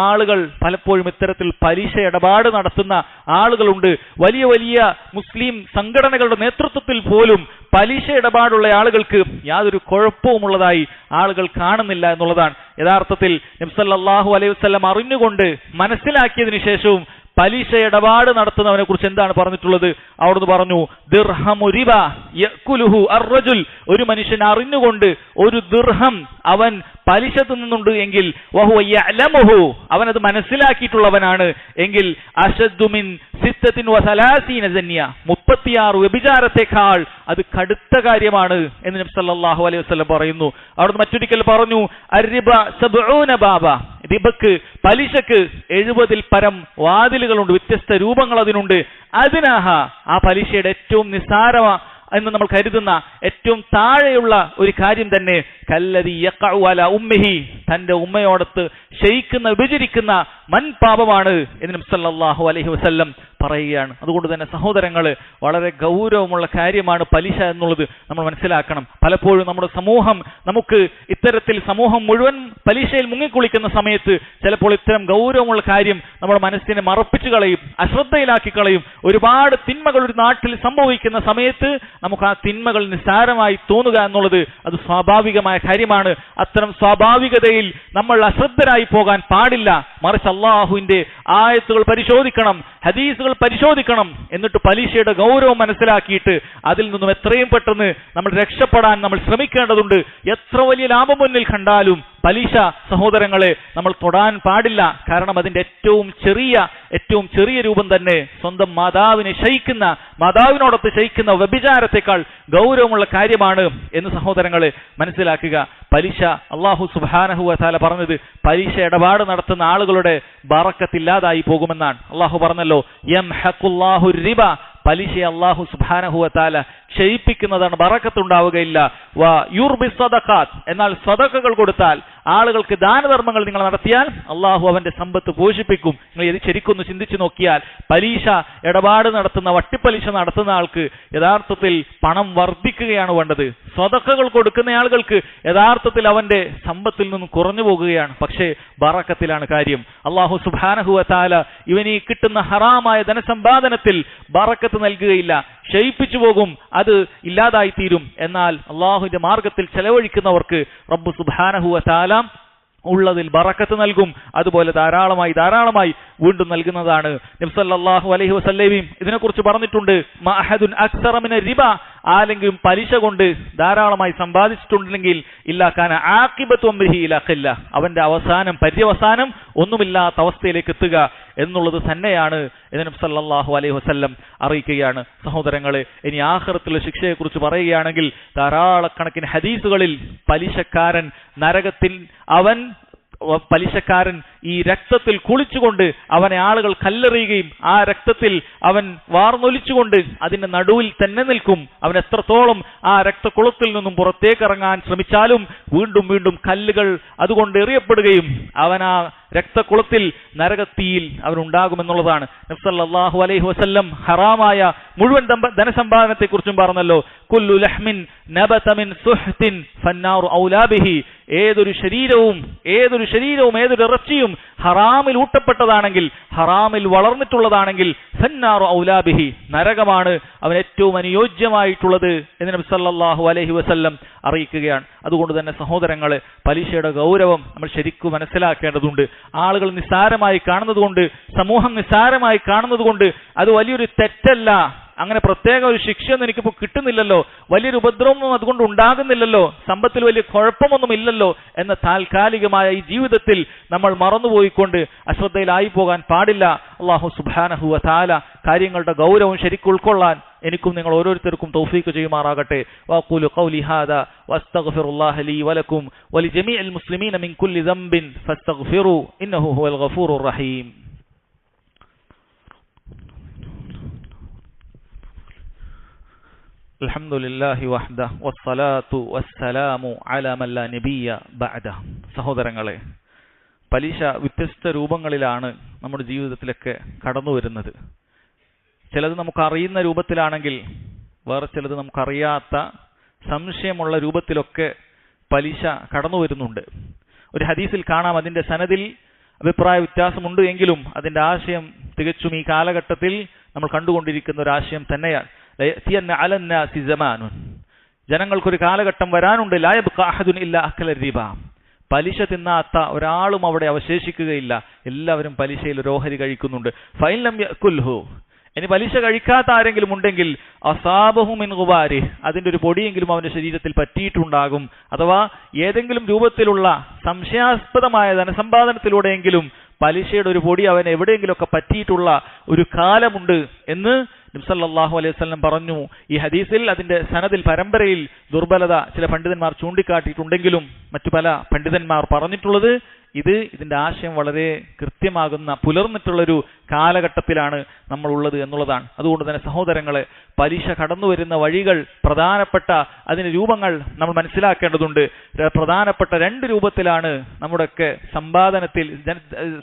A: ആളുകൾ പലപ്പോഴും ഇത്തരത്തിൽ പലിശ ഇടപാട് നടത്തുന്ന ആളുകളുണ്ട്. വലിയ വലിയ മുസ്ലിം സംഘടനകളുടെ നേതൃത്വത്തിൽ പോലും പലിശ ഇടപാടുള്ള ആളുകൾക്ക് യാതൊരു കുഴപ്പവുമുള്ളതായി ആളുകൾ കാണുന്നില്ല എന്നുള്ളതാണ്. യഥാർത്ഥത്തിൽ നബി സല്ലല്ലാഹു അലൈഹി വസല്ലം അറിഞ്ഞുകൊണ്ട് മനസ്സിലാക്കിയതിനു ശേഷവും പലിശ ഇടപാട് നടത്തുന്നവനെ കുറിച്ച് എന്താണ് പറഞ്ഞിട്ടുള്ളത്? അവിടുന്ന് പറഞ്ഞു, ദിർഹമു റിബ യഅകുലുഹു അർറജുൽ, ഒരു മനുഷ്യൻ അറിഞ്ഞുകൊണ്ട് ഒരു ദിർഹം അവൻ പലിശ തിന്നുന്നുണ്ട് എങ്കിൽ വഹുവ യഅലമുഹു, അവനത് മനസ്സിലാക്കിയിട്ടുള്ളവനാണ് എങ്കിൽ അശദ്ദു മിൻ 36 സന്യ, 36 വ്യഭിചാരത്തെക്കാൾ അത് കടുത്ത കാര്യമാണ് എന്ന് നബി സല്ലല്ലാഹു അലൈഹി വസല്ലം പറയുന്നു. അവിടുന്ന് മറ്റൊരിക്കൽ പറഞ്ഞു, അർരിബ 70 ബാബ, റിബക്ക് പലിശക്ക് 70 പരം വാതിലുകളുണ്ട്, വ്യത്യസ്ത രൂപങ്ങൾ അതിനുണ്ട്. അതിനാഹ, ആ പലിശയുടെ ഏറ്റവും നിസ്സാര എന്ന് നമ്മൾ കരുതുന്ന ഏറ്റവും താഴെയുള്ള ഒരു കാര്യം തന്നെ കല്ലദി യഖഉ അലാ ഉമ്മിഹി, തന്റെ ഉമ്മയോടത്ത് ശയിക്കുന്ന വിഭജിക്കുന്ന മൻ പാപമാണ് എന്ന് നബി സല്ലല്ലാഹു അലൈഹി വസല്ലം പറയുകയാണ്. അതുകൊണ്ട് തന്നെ സഹോദരങ്ങള്, വളരെ ഗൗരവമുള്ള കാര്യമാണ് പലിശ എന്നുള്ളത് നമ്മൾ മനസ്സിലാക്കണം. പലപ്പോഴും നമ്മുടെ സമൂഹം ഇത്തരത്തിൽ സമൂഹം മുഴുവൻ പലിശയിൽ മുങ്ങിക്കുളിക്കുന്ന സമയത്ത് ചിലപ്പോൾ ഇത്തരം ഗൗരവമുള്ള കാര്യം നമ്മുടെ മനസ്സിനെ മറപ്പിച്ചു കളയും, അശ്രദ്ധയിലാക്കി കളയും. ഒരുപാട് തിന്മകൾ ഒരു നാട്ടിൽ സംഭവിക്കുന്ന സമയത്ത് നമുക്ക് ആ തിന്മകൾ നിസ്സാരമായി തോന്നുക എന്നുള്ളത് അത് സ്വാഭാവികമായ കാര്യമാണ്. അത്തരം സ്വാഭാവികതയിൽ നമ്മൾ അശ്രദ്ധരായി പോകാൻ പാടില്ല. മറിച്ച് അള്ളാഹുവിന്റെ ആയത്തുകൾ പരിശോധിക്കണം, ഹദീസുകൾ പരിശോധിക്കണം. എന്നിട്ട് പലിശയുടെ ഗൗരവം മനസ്സിലാക്കിയിട്ട് അതിൽ നിന്നും എത്രയും പെട്ടെന്ന് നമ്മൾ രക്ഷപ്പെടാൻ നമ്മൾ ശ്രമിക്കേണ്ടതുണ്ട്. എത്ര വലിയ ലാഭം മുന്നിൽ കണ്ടാലും പലിശ സഹോദരങ്ങളെ നമ്മൾ തൊടാൻ പാടില്ല. കാരണം അതിന്റെ ഏറ്റവും ചെറിയ രൂപം തന്നെ സ്വന്തം മാതാവിനോടൊത്ത് ശയിക്കുന്ന വ്യഭിചാരത്തെക്കാൾ ഗൗരവമുള്ള കാര്യമാണ് എന്ന് സഹോദരങ്ങളെ മനസ്സിലാക്കുക. പലിശ അല്ലാഹു സുബ്ഹാനഹു വ തആല പറഞ്ഞത് പലിശ ഇടപാട് നടത്തുന്ന ആളുകളുടെ ബറക്കത്തില്ലാതായി പോകുമെന്നാണ്. അല്ലാഹു പറഞ്ഞല്ലോ, യംഹഖുല്ലാഹു റിബ, പലിശയെ അല്ലാഹു സുബ്ഹാനഹു വ തആല ക്ഷയിപ്പിക്കുന്നതാണ്, ബറക്കത്തുണ്ടാവുകയില്ല. വ യുർബി സദഖാത്ത്, എന്നാൽ സദഖകൾ കൊടുത്താൽ, ആളുകൾക്ക് ദാനധർമ്മങ്ങൾ നിങ്ങൾ നടത്തിയാൽ അള്ളാഹു അവന്റെ സമ്പത്ത് പോഷിപ്പിക്കും. നിങ്ങൾ ഇത് ശരിക്കൊന്ന് ചിന്തിച്ചു നോക്കിയാൽ പലിശ ഇടപാട് നടത്തുന്ന, വട്ടിപ്പലിശ നടത്തുന്ന ആൾക്ക് യഥാർത്ഥത്തിൽ പണം വർദ്ധിക്കുകയാണ് വേണ്ടത്. സദഖകൾ കൊടുക്കുന്ന ആളുകൾക്ക് യഥാർത്ഥത്തിൽ അവന്റെ സമ്പത്തിൽ നിന്നും കുറഞ്ഞു പോകുകയാണ്. പക്ഷേ ബറക്കത്തിലാണ് കാര്യം. അള്ളാഹു സുബ്ഹാനഹു വ തആല ഇവനീ കിട്ടുന്ന ഹറാമായ ധനസമ്പാദനത്തിൽ ബറക്കത്ത് നൽകുകയില്ല, ക്ഷയിപ്പിച്ചു പോകും, അത് ഇല്ലാതായി തീരും. എന്നാൽ അള്ളാഹുവിന്റെ മാർഗത്തിൽ ചെലവഴിക്കുന്നവർക്ക് റബ്ബ് സുബ്ഹാനഹു വ തആല ഉള്ളതിൽ ബറക്കത്ത് നൽകും. അതുപോലെ ധാരാളമായി വീണ്ടും നൽകുന്നതാണ്. നബി സല്ലല്ലാഹു അലൈഹി വസല്ലം ഇതിനെക്കുറിച്ച് പറഞ്ഞിട്ടുണ്ട്, മഅഹദുൻ അക്സറ മിന റിബ, ആരെങ്കിലും പലിശ കൊണ്ട് ധാരാളമായി സമ്പാദിച്ചിട്ടുണ്ടെങ്കിൽ ഇല്ലാ കാന ആഖിബത്തു അംരിഹി ഇലാ ഖില്ല, അവന്റെ പര്യവസാനം ഒന്നുമില്ലാത്ത അവസ്ഥയിലേക്ക് എത്തുക എന്നുള്ളത് തന്നെയാണ് എന്ന് നബി സല്ലല്ലാഹു അലൈഹി വസല്ലം അറിയിക്കുകയാണ്. സഹോദരങ്ങളെ, ഇനി ആഖിറത്തിലെ ശിക്ഷയെക്കുറിച്ച് പറയുകയാണെങ്കിൽ ധാരാളക്കണക്കിന് ഹദീസുകളിൽ പലിശക്കാരൻ നരകത്തിൽ പലിശക്കാരൻ ഈ രക്തത്തിൽ കുളിച്ചുകൊണ്ട് അവനെ ആളുകൾ കല്ലെറിയുകയും ആ രക്തത്തിൽ അവൻ വാർന്നൊലിച്ചുകൊണ്ട് അതിന്റെ നടുവിൽ തന്നെ നിൽക്കും. അവൻ എത്രത്തോളം ആ രക്തക്കുളത്തിൽ നിന്നും പുറത്തേക്ക് ഇറങ്ങാൻ ശ്രമിച്ചാലും വീണ്ടും കല്ലുകൾ അതുകൊണ്ട് എറിയപ്പെടുകയും അവൻ ആ രക്തക്കുളത്തിൽ നരകത്തിയിൽ അവനുണ്ടാകുമെന്നുള്ളതാണ്. നബി സല്ലല്ലാഹു അലൈഹി വസല്ലം ഹറാമായ മുഴുവൻ ധനസമ്പാദനത്തെ കുറിച്ചും പറഞ്ഞല്ലോ, കുല്ലു ലഹ്മിൻ നബത മിൻ സുഹ്തിൻ ഫന്നാറു ഔലാ ബിഹി, ഏതൊരു ശരീരവും ഏതൊരു ഇറച്ചിയും ഹറാമിൽ ഊട്ടപ്പെട്ടതാണെങ്കിൽ, ഹറാമിൽ വളർന്നിട്ടുള്ളതാണെങ്കിൽ ഫന്നാറു ഔലാ ബിഹി, നരകമാണ് അവൻ ഏറ്റവും അനുയോജ്യമായിട്ടുള്ളത് എന്ന് നബി സല്ലല്ലാഹു അലൈഹി വസല്ലം അറിയിക്കുകയാണ്. അതുകൊണ്ട് തന്നെ സഹോദരങ്ങളെ, പലിശയുടെ ഗൗരവം നമ്മൾ ശരിക്കും മനസ്സിലാക്കേണ്ടതുണ്ട്. ആളുകൾ നിസ്സാരമായി കാണുന്നതുകൊണ്ട്, സമൂഹം നിസ്സാരമായി കാണുന്നതുകൊണ്ട് അത് വലിയൊരു തെറ്റല്ല. അങ്ങനെ പ്രത്യേക ഒരു ശിക്ഷയൊന്നും എനിക്കിപ്പോൾ കിട്ടുന്നില്ലല്ലോ, വലിയൊരു ഉപദ്രവമൊന്നും അതുകൊണ്ട് ഉണ്ടാകുന്നില്ലല്ലോ, സമ്പത്തിൽ വലിയ കുഴപ്പമൊന്നും ഇല്ലല്ലോ എന്ന താൽക്കാലികമായ ഈ ജീവിതത്തിൽ നമ്മൾ മറന്നുപോയിക്കൊണ്ട് അശ്രദ്ധയിലായി പോകാൻ പാടില്ല. അല്ലാഹു സുബ്ഹാനഹു വ തആല കാര്യങ്ങളുടെ ഗൗരവം ശരിക്കും ഉൾക്കൊള്ളാൻ എനിക്കും നിങ്ങൾ ഓരോരുത്തർക്കും തൗഫീഖ് ചെയ്യുമാറാകട്ടെ. വഖൂലു ഖൗലി ഹാദാ വസ്തഗ്ഫിറുല്ലാഹ ലീ വലക്കും വലിജമീഇൽ മുസ്ലിമീന മിൻ കുല്ലി ദംബിൻ ഫസ്തഗ്ഫിറൂ ഇന്നഹു ഹുവൽ ഗഫൂറുർ റഹീം. അൽഹംദുലില്ലാഹി വഹ്ദ വസ്സലാത്തു വസ്സലാമു അലാ മൻ ലാ നബിയ്യ ബഅദ. സഹോദരങ്ങളെ, പലിശ വ്യത്യസ്ത രൂപങ്ങളിലാണ് നമ്മുടെ ജീവിതത്തിലൊക്കെ കടന്നു വരുന്നത്. ചിലത് നമുക്കറിയുന്ന രൂപത്തിലാണെങ്കിൽ, വേറെ ചിലത് നമുക്കറിയാത്ത സംശയമുള്ള രൂപത്തിലൊക്കെ പലിശ കടന്നു വരുന്നുണ്ട്. ഒരു ഹദീസിൽ കാണാം, അതിന്റെ സനദിൽ അഭിപ്രായ വ്യത്യാസമുണ്ട് എങ്കിലും അതിന്റെ ആശയം തികച്ചും ഈ കാലഘട്ടത്തിൽ നമ്മൾ കണ്ടുകൊണ്ടിരിക്കുന്ന ഒരു ആശയം തന്നെയാണ്. ജനങ്ങൾക്കൊരു കാലഘട്ടം വരാനുണ്ട്, ലാ യബ്ഖാ അഹദുൻ ഇല്ലാ അക്കല റിബ, പലിശ തിന്നാത്ത ഒരാളും അവിടെ അവശേഷിക്കുകയില്ല, എല്ലാവരും പലിശയിൽ ഒരു ഓഹരി കഴിക്കുന്നുണ്ട്. ഫൈൻ ലം യഅകുൽഹു, ഇനി പലിശ കഴിക്കാത്ത ആരെങ്കിലും ഉണ്ടെങ്കിൽ അസാബഹു മിൻ ഗുബാരി, അതിന്റെ ഒരു പൊടിയെങ്കിലും അവന്റെ ശരീരത്തിൽ പറ്റിയിട്ടുണ്ടാകും. അഥവാ ഏതെങ്കിലും രൂപത്തിലുള്ള സംശയാസ്പദമായ ധനസമ്പാദനത്തിലൂടെയെങ്കിലും പലിശയുടെ ഒരു പൊടി അവൻ എവിടെയെങ്കിലുമൊക്കെ പറ്റിയിട്ടുള്ള ഒരു കാലമുണ്ട് എന്ന് നബി സല്ലല്ലാഹു അലൈഹി വസല്ലം പറഞ്ഞു. ഈ ഹദീസിൽ അതിന്റെ സനദിൽ പരമ്പരയിൽ ദുർബലത ചില പണ്ഡിതന്മാർ ചൂണ്ടിക്കാട്ടിയിട്ടുണ്ടെങ്കിലും മറ്റു പല പണ്ഡിതന്മാർ പറഞ്ഞിട്ടുള്ളത് ഇതിന്റെ ആശയം വളരെ കൃത്യമാകുന്ന പുലർന്നിട്ടുള്ളൊരു കാലഘട്ടത്തിലാണ് നമ്മൾ ഉള്ളത് എന്നുള്ളതാണ്. അതുകൊണ്ട് തന്നെ സഹോദരങ്ങളെ, പലിശ കടന്നു വരുന്ന വഴികൾ, പ്രധാനപ്പെട്ട അതിന്റെ രൂപങ്ങൾ നമ്മൾ മനസ്സിലാക്കേണ്ടതുണ്ട്. പ്രധാനപ്പെട്ട 2 രൂപത്തിലാണ് നമ്മുടെയൊക്കെ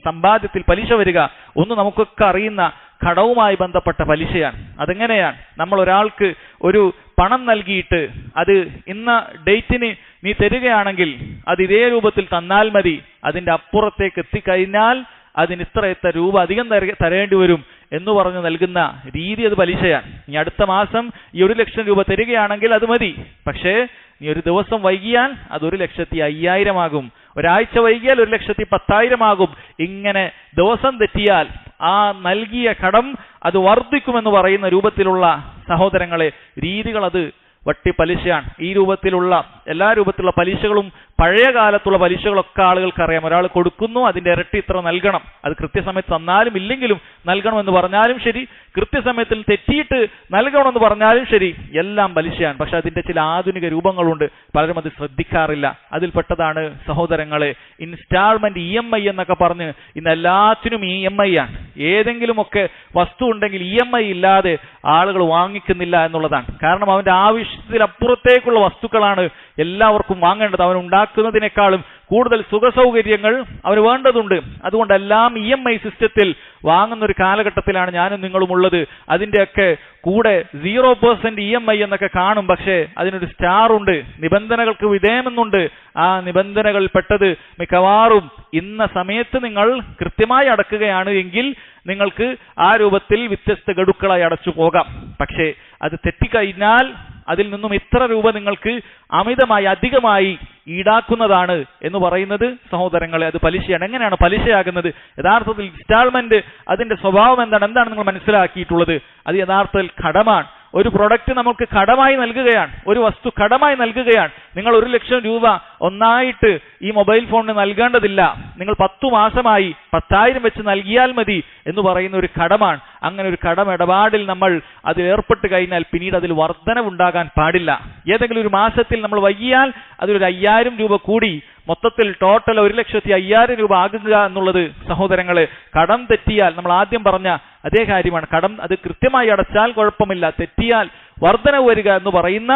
A: സമ്പാദ്യത്തിൽ പലിശ വരിക. ഒന്ന് നമുക്കൊക്കെ അറിയുന്ന കടവുമായി ബന്ധപ്പെട്ട പലിശയാണ്. അതെങ്ങനെയാണ്? നമ്മൾ ഒരാൾക്ക് ഒരു പണം നൽകിയിട്ട് അത് ഇന്ന ഡേറ്റിന് നീ തരികയാണെങ്കിൽ അത് ഇതേ രൂപത്തിൽ തന്നാൽ മതി, അതിന്റെ അപ്പുറത്തേക്ക് എത്തിക്കഴിഞ്ഞാൽ അതിന് ഇത്ര രൂപ അധികം തരേണ്ടി വരും എന്ന് പറഞ്ഞ് നൽകുന്ന രീതി, അത് പലിശയാണ്. നീ അടുത്ത മാസം ഈ 1 ലക്ഷം രൂപ തരികയാണെങ്കിൽ അത് മതി, പക്ഷേ നീ ഒരു ദിവസം വൈകിയാൽ അത് 1,05,000 ആകും, ഒരാഴ്ച വൈകിയാൽ 1,10,000 ആകും. ഇങ്ങനെ ദിവസം തെറ്റിയാൽ ആ നൽകിയ കടം അത് വർദ്ധിക്കുമെന്ന് പറയുന്ന രൂപത്തിലുള്ള സഹോദരങ്ങളെ രീതികൾ, അത് വട്ടി പലിശയാണ്. ഈ രൂപത്തിലുള്ള എല്ലാ രൂപത്തിലുള്ള പലിശകളും പഴയ കാലത്തുള്ള പലിശകളൊക്കെ ആളുകൾക്ക് അറിയാം. ഒരാൾ കൊടുക്കുന്നു, അതിന്റെ ഇരട്ടി ഇത്ര നൽകണം, അത് കൃത്യസമയത്ത് തന്നാലും ഇല്ലെങ്കിലും നൽകണമെന്ന് പറഞ്ഞാലും ശരി, കൃത്യസമയത്തിൽ തെറ്റിയിട്ട് നൽകണമെന്ന് പറഞ്ഞാലും ശരി, എല്ലാം പലിശയാണ്. പക്ഷെ അതിന്റെ ചില ആധുനിക രൂപങ്ങളുണ്ട്, പലരും അത് ശ്രദ്ധിക്കാറില്ല. അതിൽപ്പെട്ടതാണ് സഹോദരങ്ങളെ ഇൻസ്റ്റാൾമെന്റ്, EMI എന്നൊക്കെ പറഞ്ഞ് ഇന്ന് എല്ലാത്തിനും EMI ആണ്. ഏതെങ്കിലുമൊക്കെ വസ്തു ഉണ്ടെങ്കിൽ EMI ഇല്ലാതെ ആളുകൾ വാങ്ങിക്കുന്നില്ല എന്നുള്ളതാണ്. കാരണം അവന്റെ ആവശ്യത്തിലപ്പുറത്തേക്കുള്ള വസ്തുക്കളാണ് എല്ലാവർക്കും വാങ്ങേണ്ടത്. അവൻ ഉണ്ടാക്കുന്നതിനേക്കാളും കൂടുതൽ സുഖസൗകര്യങ്ങൾ അവന് വേണ്ടതുണ്ട്. അതുകൊണ്ട് എല്ലാം EMI സിസ്റ്റത്തിൽ വാങ്ങുന്ന ഒരു കാലഘട്ടത്തിലാണ് ഞാനും നിങ്ങളും ഉള്ളത്. അതിന്റെയൊക്കെ കൂടെ 0% EMI എന്നൊക്കെ കാണും, പക്ഷേ അതിനൊരു സ്റ്റാർ ഉണ്ട്, നിബന്ധനകൾക്ക് വിധേയമെന്നുണ്ട്. ആ നിബന്ധനകൾ പെട്ടത് മിക്കവാറും ഇന്ന സമയത്ത് നിങ്ങൾ കൃത്യമായി അടക്കുകയാണ് എങ്കിൽ നിങ്ങൾക്ക് ആ രൂപത്തിൽ വ്യത്യസ്ത ഗഡുക്കളായി അടച്ചു പോകാം. പക്ഷേ അത് തെറ്റിക്കഴിഞ്ഞാൽ അതിൽ നിന്നും ഇത്ര രൂപ നിങ്ങൾക്ക് അമിതമായി അധികമായി ഈടാക്കുന്നതാണ് എന്ന് പറയുന്നത് സഹോദരങ്ങളെ അത് പലിശയാണ്. എങ്ങനെയാണ് പലിശയാകുന്നത്? യഥാർത്ഥത്തിൽ ഇൻസ്റ്റാൾമെന്റ് അതിന്റെ സ്വഭാവം എന്താണ് നിങ്ങൾ മനസ്സിലാക്കിയിട്ടുള്ളത്? അത് യഥാർത്ഥത്തിൽ കടമാണ്. ഒരു പ്രൊഡക്റ്റ് നമുക്ക് കടമായി നൽകുകയാണ്, ഒരു വസ്തു കടമായി നൽകുകയാണ്. നിങ്ങൾ 1 ലക്ഷം രൂപ ഒന്നായിട്ട് ഈ മൊബൈൽ ഫോണിന് നൽകേണ്ടതില്ല, നിങ്ങൾ 10 മാസമായി 10,000 വെച്ച് നൽകിയാൽ മതി എന്ന് പറയുന്ന ഒരു കടമാണ്. അങ്ങനെ ഒരു കടമിടപാടിൽ നമ്മൾ അതിൽ ഏർപ്പെട്ട് കഴിഞ്ഞാൽ പിന്നീട് അതിൽ വർധനവുണ്ടാകാൻ പാടില്ല. ഏതെങ്കിലും ഒരു മാസത്തിൽ നമ്മൾ വൈകിയാൽ അതിലൊരു 5,000 രൂപ കൂടി മൊത്തത്തിൽ ടോട്ടൽ 1,05,000 രൂപ ആകുക എന്നുള്ളത് സഹോദരങ്ങളെ, കടം തെറ്റിയാൽ നമ്മൾ ആദ്യം പറഞ്ഞ അതേ കാര്യമാണ്. കടം അത് കൃത്യമായി അടച്ചാൽ കുഴപ്പമില്ല, തെറ്റിയാൽ വർധനവ് വരിക എന്ന് പറയുന്ന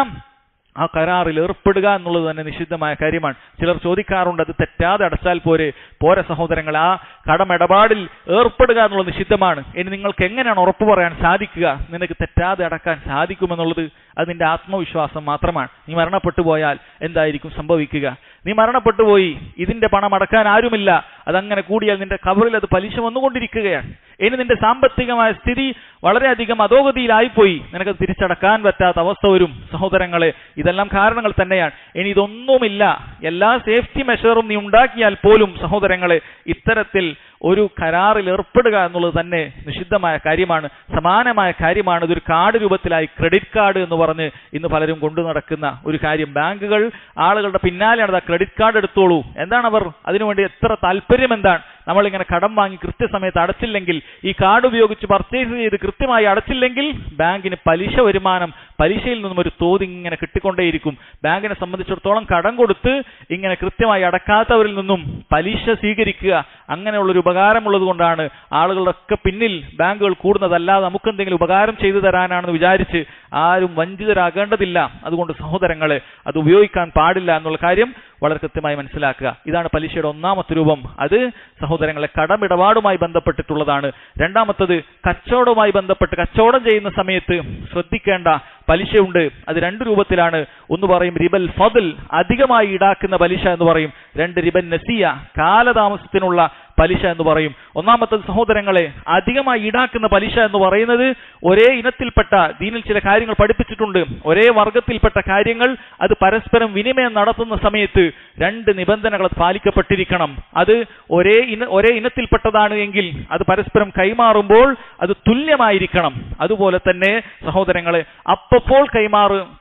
A: ആ കരാറിൽ ഏർപ്പെടുക എന്നുള്ളത് തന്നെ നിഷിദ്ധമായ കാര്യമാണ്. ചിലർ ചോദിക്കാറുണ്ട്, അത് തെറ്റാതെ അടച്ചാൽ പോരെ സഹോദരങ്ങൾ, ആ കടമിടപാടിൽ ഏർപ്പെടുക എന്നുള്ളത് നിഷിദ്ധമാണ്. ഇനി നിങ്ങൾക്ക് എങ്ങനെയാണ് ഉറപ്പ് പറയാൻ സാധിക്കുക നിനക്ക് തെറ്റാതെ അടക്കാൻ സാധിക്കുമെന്നുള്ളത്? അതിന്റെ ആത്മവിശ്വാസം മാത്രമാണ്. നീ മരണപ്പെട്ടു പോയാൽ എന്തായിരിക്കും സംഭവിക്കുക? നീ മരണപ്പെട്ടു പോയി, ഇതിന്റെ പണം അടക്കാൻ ആരുമില്ല, അതങ്ങനെ കൂടിയാൽ നിന്റെ ഖബറിൽ അത് പലിശ വന്നുകൊണ്ടിരിക്കുകയാണ്. ഇനി നിന്റെ സാമ്പത്തികമായ സ്ഥിതി വളരെയധികം അധോഗതിയിലായിപ്പോയി, നിനക്കത് തിരിച്ചടക്കാൻ പറ്റാത്ത അവസ്ഥ വരും. സഹോദരങ്ങളെ, ഇതെല്ലാം കാരണങ്ങൾ തന്നെയാണ്. ഇനി ഇതൊന്നുമില്ല, എല്ലാ സേഫ്റ്റി മെഷറും നീ ഉണ്ടാക്കിയാൽ പോലും സഹോദരങ്ങളെ ഇത്തരത്തിൽ ഒരു കരാറിൽ ഏർപ്പെടുക എന്നുള്ളത് തന്നെ നിഷിദ്ധമായ കാര്യമാണ്, സമാനമായ കാര്യമാണ്. ഇതൊരു കാർഡ് രൂപത്തിലായി ക്രെഡിറ്റ് കാർഡ് എന്ന് പറഞ്ഞ് ഇന്ന് പലരും കൊണ്ടു നടക്കുന്ന ഒരു കാര്യം. ബാങ്കുകൾ ആളുകളുടെ പിന്നാലെയാണ്, ക്രെഡിറ്റ് കാർഡ് എടുത്തോളൂ. എന്താണ് അവർ അതിനുവേണ്ടി എത്ര താല്പര്യം? എന്താണ് നമ്മളിങ്ങനെ കടം വാങ്ങി കൃത്യസമയത്ത് അടച്ചില്ലെങ്കിൽ, ഈ കാർഡ് ഉപയോഗിച്ച് പർച്ചേസ് ചെയ്ത് കൃത്യമായി അടച്ചില്ലെങ്കിൽ ബാങ്കിന് പലിശ വരുമാനം, പലിശയിൽ നിന്നും ഒരു തോത് ഇങ്ങനെ കിട്ടിക്കൊണ്ടേയിരിക്കും. ബാങ്കിനെ സംബന്ധിച്ചിടത്തോളം കടം കൊടുത്ത് ഇങ്ങനെ കൃത്യമായി അടക്കാത്തവരിൽ നിന്നും പലിശ സ്വീകരിക്കുക, അങ്ങനെയുള്ളൊരു ഉപകാരമുള്ളത് കൊണ്ടാണ് ആളുകളൊക്കെ പിന്നിൽ ബാങ്കുകൾ കൂടുന്നതല്ലാതെ നമുക്കെന്തെങ്കിലും ഉപകാരം ചെയ്തു തരാനാണെന്ന് വിചാരിച്ച് ആരും വഞ്ചിതരാകേണ്ടതില്ല. അതുകൊണ്ട് സഹോദരങ്ങളെ, അത് ഉപയോഗിക്കാൻ പാടില്ല എന്നുള്ള കാര്യം വളരെ കൃത്യമായി മനസ്സിലാക്കുക. ഇതാണ് പലിശയുടെ ഒന്നാമത്തെ രൂപം. അത് സഹോദരങ്ങളെ കടമിടപാടുമായി ബന്ധപ്പെട്ടിട്ടുള്ളതാണ്. രണ്ടാമത്തത് കച്ചവടവുമായി ബന്ധപ്പെട്ട് കച്ചവടം ചെയ്യുന്ന സമയത്ത് ശ്രദ്ധിക്കേണ്ട പലിശയുണ്ട്. അത് രണ്ട് രൂപത്തിലാണ്. ഒന്ന് പറയും റിബൽ ഫദ്ൽ, അധികമായി ഈടാക്കുന്ന പലിശ എന്ന് പറയും. രണ്ട് റിബൻ നസിയ, കാലതാമസത്തിനുള്ള പലിശ എന്ന് പറയും. ഒന്നാമത്തത് സഹോദരങ്ങളെ, അധികമായി ഈടാക്കുന്ന പലിശ എന്ന് പറയുന്നത് ഒരേ ഇനത്തിൽപ്പെട്ട, ദീനിൽ ചില കാര്യങ്ങൾ പഠിപ്പിച്ചിട്ടുണ്ട്, ഒരേ വർഗത്തിൽപ്പെട്ട കാര്യങ്ങൾ അത് പരസ്പരം വിനിമയം നടത്തുന്ന സമയത്ത് രണ്ട് നിബന്ധനകൾ പാലിക്കപ്പെട്ടിരിക്കണം. അത് ഒരേ ഇനത്തിൽപ്പെട്ടതാണ് എങ്കിൽ അത് പരസ്പരം കൈമാറുമ്പോൾ അത് തുല്യമായിരിക്കണം. അതുപോലെ തന്നെ സഹോദരങ്ങളെ, അപ്പോൾ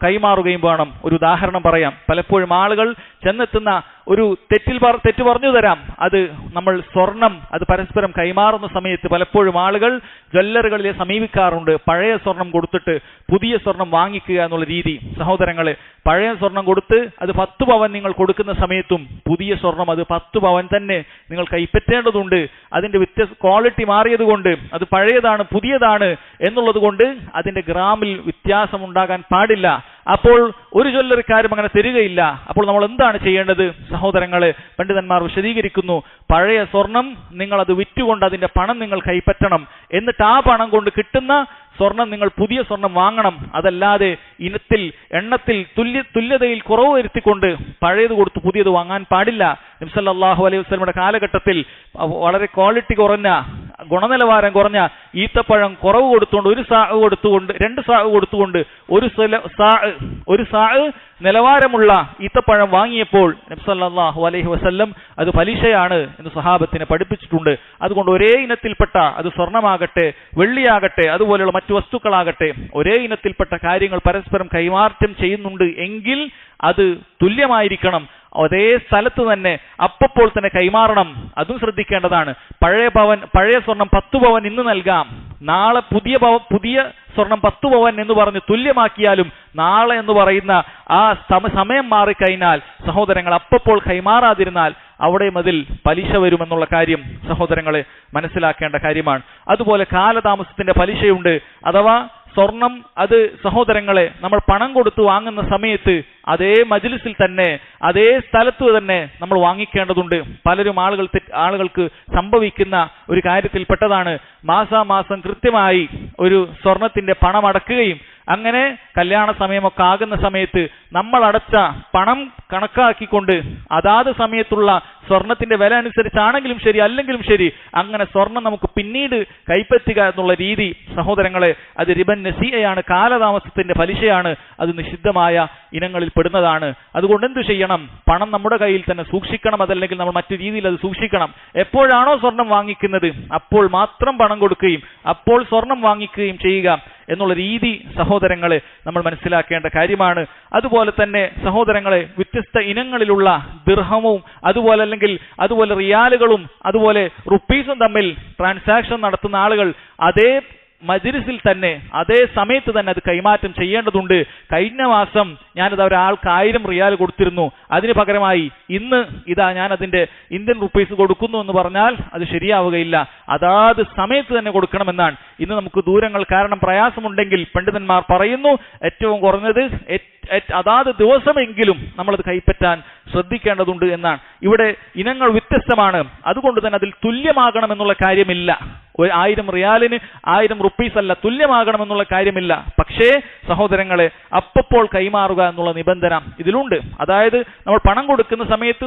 A: കൈമാറുകയും വേണം. ഒരു ഉദാഹരണം പറയാം. പലപ്പോഴും ആളുകൾ ചെന്നെത്തുന്ന ഒരു തെറ്റ് പറഞ്ഞു തരാം. അത് നമ്മൾ സ്വർണം അത് പരസ്പരം കൈമാറുന്ന സമയത്ത് പലപ്പോഴും ആളുകൾ ജ്വല്ലറികളിലെ സമീപിക്കാറുണ്ട്. പഴയ സ്വർണം കൊടുത്തിട്ട് പുതിയ സ്വർണം വാങ്ങിക്കുക എന്നുള്ള രീതി. സഹോദരങ്ങളെ, പഴയ സ്വർണം കൊടുത്ത് അത് 10 പവൻ നിങ്ങൾ കൊടുക്കുന്ന സമയത്തും പുതിയ സ്വർണം അത് 10 പവൻ തന്നെ നിങ്ങൾ കൈപ്പറ്റേണ്ടതുണ്ട്. അതിന്റെ ക്വാളിറ്റി മാറിയത് കൊണ്ട്, അത് പഴയതാണ് പുതിയതാണ് എന്നുള്ളത് കൊണ്ട് അതിന്റെ ഗ്രാമിൽ വ്യത്യാസം ഉണ്ടാകാൻ പാടില്ല. അപ്പോൾ ഒരു ജ്വല്ലറിക്കാരും അങ്ങനെ തരികയില്ല. അപ്പോൾ നമ്മൾ എന്താണ് ചെയ്യേണ്ടത് സഹോദരങ്ങളെ? പണ്ഡിതന്മാർ വിശദീകരിക്കുന്നു, പഴയ സ്വർണം നിങ്ങൾ അത് വിറ്റുകൊണ്ട് അതിന്റെ പണം നിങ്ങൾ കൈപ്പറ്റണം. എന്നിട്ട് ആ പണം കൊണ്ട് കിട്ടുന്ന സ്വർണം നിങ്ങൾ പുതിയ സ്വർണം വാങ്ങണം. അതല്ലാതെ എണ്ണത്തിൽ തുല്യതയിൽ കുറവ് വരുത്തിക്കൊണ്ട് പഴയത് കൊടുത്ത് പുതിയത് വാങ്ങാൻ പാടില്ല. നബി സല്ലല്ലാഹു അലൈഹി വസല്ലമയുടെ കാലഘട്ടത്തിൽ വളരെ ക്വാളിറ്റി കുറഞ്ഞ, ഗുണനിലവാരം കുറഞ്ഞ ഈത്തപ്പഴം കുറവ് കൊടുത്തുകൊണ്ട് 1 സാഅ് കൊടുത്തുകൊണ്ട് 2 സാഅ് കൊടുത്തുകൊണ്ട് ഒരു സാഅ് നിലവാരമുള്ള ഈത്തപ്പഴം വാങ്ങിയപ്പോൾ നബി സല്ലല്ലാഹു അലൈഹി വസല്ലം അത് പലിശയാണ് എന്ന് സഹാബത്തിനെ പഠിപ്പിച്ചിട്ടുണ്ട്. അതുകൊണ്ട് ഒരേ ഇനത്തിൽപ്പെട്ട, അത് സ്വർണമാകട്ടെ വെള്ളിയാകട്ടെ അതുപോലെയുള്ള മറ്റു വസ്തുക്കളാകട്ടെ, ഒരേ ഇനത്തിൽപ്പെട്ട കാര്യങ്ങൾ പരസ്പരം കൈമാറ്റം ചെയ്യുന്നുണ്ട് എങ്കിൽ അത് തുല്യമായിരിക്കണം. അതേ സ്ഥലത്ത് തന്നെ അപ്പോൾ തന്നെ കൈമാറണം. അതും ശ്രദ്ധിക്കേണ്ടതാണ്. പഴയ സ്വർണം 10 പവൻ ഇന്ന് നൽകാം, നാളെ പുതിയ സ്വർണം 10 പവൻ എന്ന് പറഞ്ഞ് തുല്യമാക്കിയാലും നാളെ എന്ന് പറയുന്ന ആ സമയം മാറിക്കഴിഞ്ഞാൽ സഹോദരങ്ങൾ അപ്പോൾ കൈമാറാതിരുന്നാൽ അവിടെയും അതിൽ പലിശ വരുമെന്നുള്ള കാര്യം സഹോദരങ്ങളെ മനസ്സിലാക്കേണ്ട കാര്യമാണ്. അതുപോലെ കാലതാമസത്തിന്റെ പലിശയുണ്ട്. അഥവാ സ്വർണം അത് സഹോദരങ്ങളെ നമ്മൾ പണം കൊടുത്ത് വാങ്ങുന്ന സമയത്ത് അതേ മജ്ലിസിൽ തന്നെ, അതേ സ്ഥലത്ത് തന്നെ നമ്മൾ വാങ്ങിക്കേണ്ടതുണ്ട്. പലരും ആളുകൾക്ക് സംഭവിക്കുന്ന ഒരു കാര്യത്തിൽപ്പെട്ടതാണ്. മാസാമാസം കൃത്യമായി ഒരു സ്വർണത്തിന്റെ പണം അടക്കുകയും അങ്ങനെ കല്യാണ സമയമൊക്കെ ആകുന്ന സമയത്ത് നമ്മൾ അടച്ച പണം കണക്കാക്കിക്കൊണ്ട് അതാത് സമയത്തുള്ള സ്വർണത്തിന്റെ വില അനുസരിച്ചാണെങ്കിലും ശരി അല്ലെങ്കിലും ശരി അങ്ങനെ സ്വർണം നമുക്ക് പിന്നീട് കൈപ്പറ്റുക എന്നുള്ള രീതി സഹോദരങ്ങളെ അത് റിബൻ നസിയയാണ്, കാലതാമസത്തിന്റെ പലിശയാണ്. അത് നിഷിദ്ധമായ ഇനങ്ങളിൽ പെടുന്നതാണ്. അതുകൊണ്ട് എന്ത് ചെയ്യണം? പണം നമ്മുടെ കയ്യിൽ തന്നെ സൂക്ഷിക്കണം. അതല്ലെങ്കിൽ നമ്മൾ മറ്റു രീതിയിൽ അത് സൂക്ഷിക്കണം. എപ്പോഴാണോ സ്വർണം വാങ്ങിക്കുന്നത് അപ്പോൾ മാത്രം പണം കൊടുക്കുകയും അപ്പോൾ സ്വർണം വാങ്ങിക്കുകയും ചെയ്യുക എന്നുള്ള രീതി സഹോദരങ്ങളെ നമ്മൾ മനസ്സിലാക്കേണ്ട കാര്യമാണ്. അതുപോലെ തന്നെ സഹോദരങ്ങളെ വ്യത്യസ്ത ഇനങ്ങളിലുള്ള ദിർഹമും അതുപോലെ റിയാലുകളും അതുപോലെ റുപ്പീസും തമ്മിൽ ട്രാൻസാക്ഷൻ നടത്തുന്ന ആളുകൾ അതേ മജ്ലിസിൽ തന്നെ അതേ സമയത്ത് തന്നെ അത് കൈമാറ്റം ചെയ്യേണ്ടതുണ്ട്. കഴിഞ്ഞ മാസം ഞാനത് ഒരാൾക്ക് 1000 റിയാൽ കൊടുത്തിരുന്നു, അതിന് പകരമായി ഇന്ന് ഇതാ ഞാൻ അതിന്റെ ഇന്ത്യൻ റുപ്പീസ് കൊടുക്കുന്നു എന്ന് പറഞ്ഞാൽ അത് ശരിയാവുകയില്ല. അതാത് സമയത്ത് തന്നെ കൊടുക്കണമെന്നാണ്. ഇന്ന് നമുക്ക് ദൂരങ്ങൾ കാരണം പ്രയാസമുണ്ടെങ്കിൽ പണ്ഡിതന്മാർ പറയുന്നു ഏറ്റവും കുറഞ്ഞത് അതാത് ദിവസമെങ്കിലും നമ്മളത് കൈപ്പറ്റാൻ ശ്രദ്ധിക്കേണ്ടതുണ്ട് എന്നാണ്. ഇവിടെ ഇനങ്ങൾ വ്യത്യസ്തമാണ്. അതുകൊണ്ട് തന്നെ അതിൽ തുല്യമാകണമെന്നുള്ള കാര്യമില്ല. 1000 റിയാലിന് 1000 റുപ്പീസ് അല്ല, തുല്യമാകണമെന്നുള്ള കാര്യമില്ല. പക്ഷേ സഹോദരങ്ങളെ അപ്പോൾ കൈമാറുക എന്നുള്ള നിബന്ധന ഇതിലുണ്ട്. അതായത് നമ്മൾ പണം കൊടുക്കുന്ന സമയത്ത്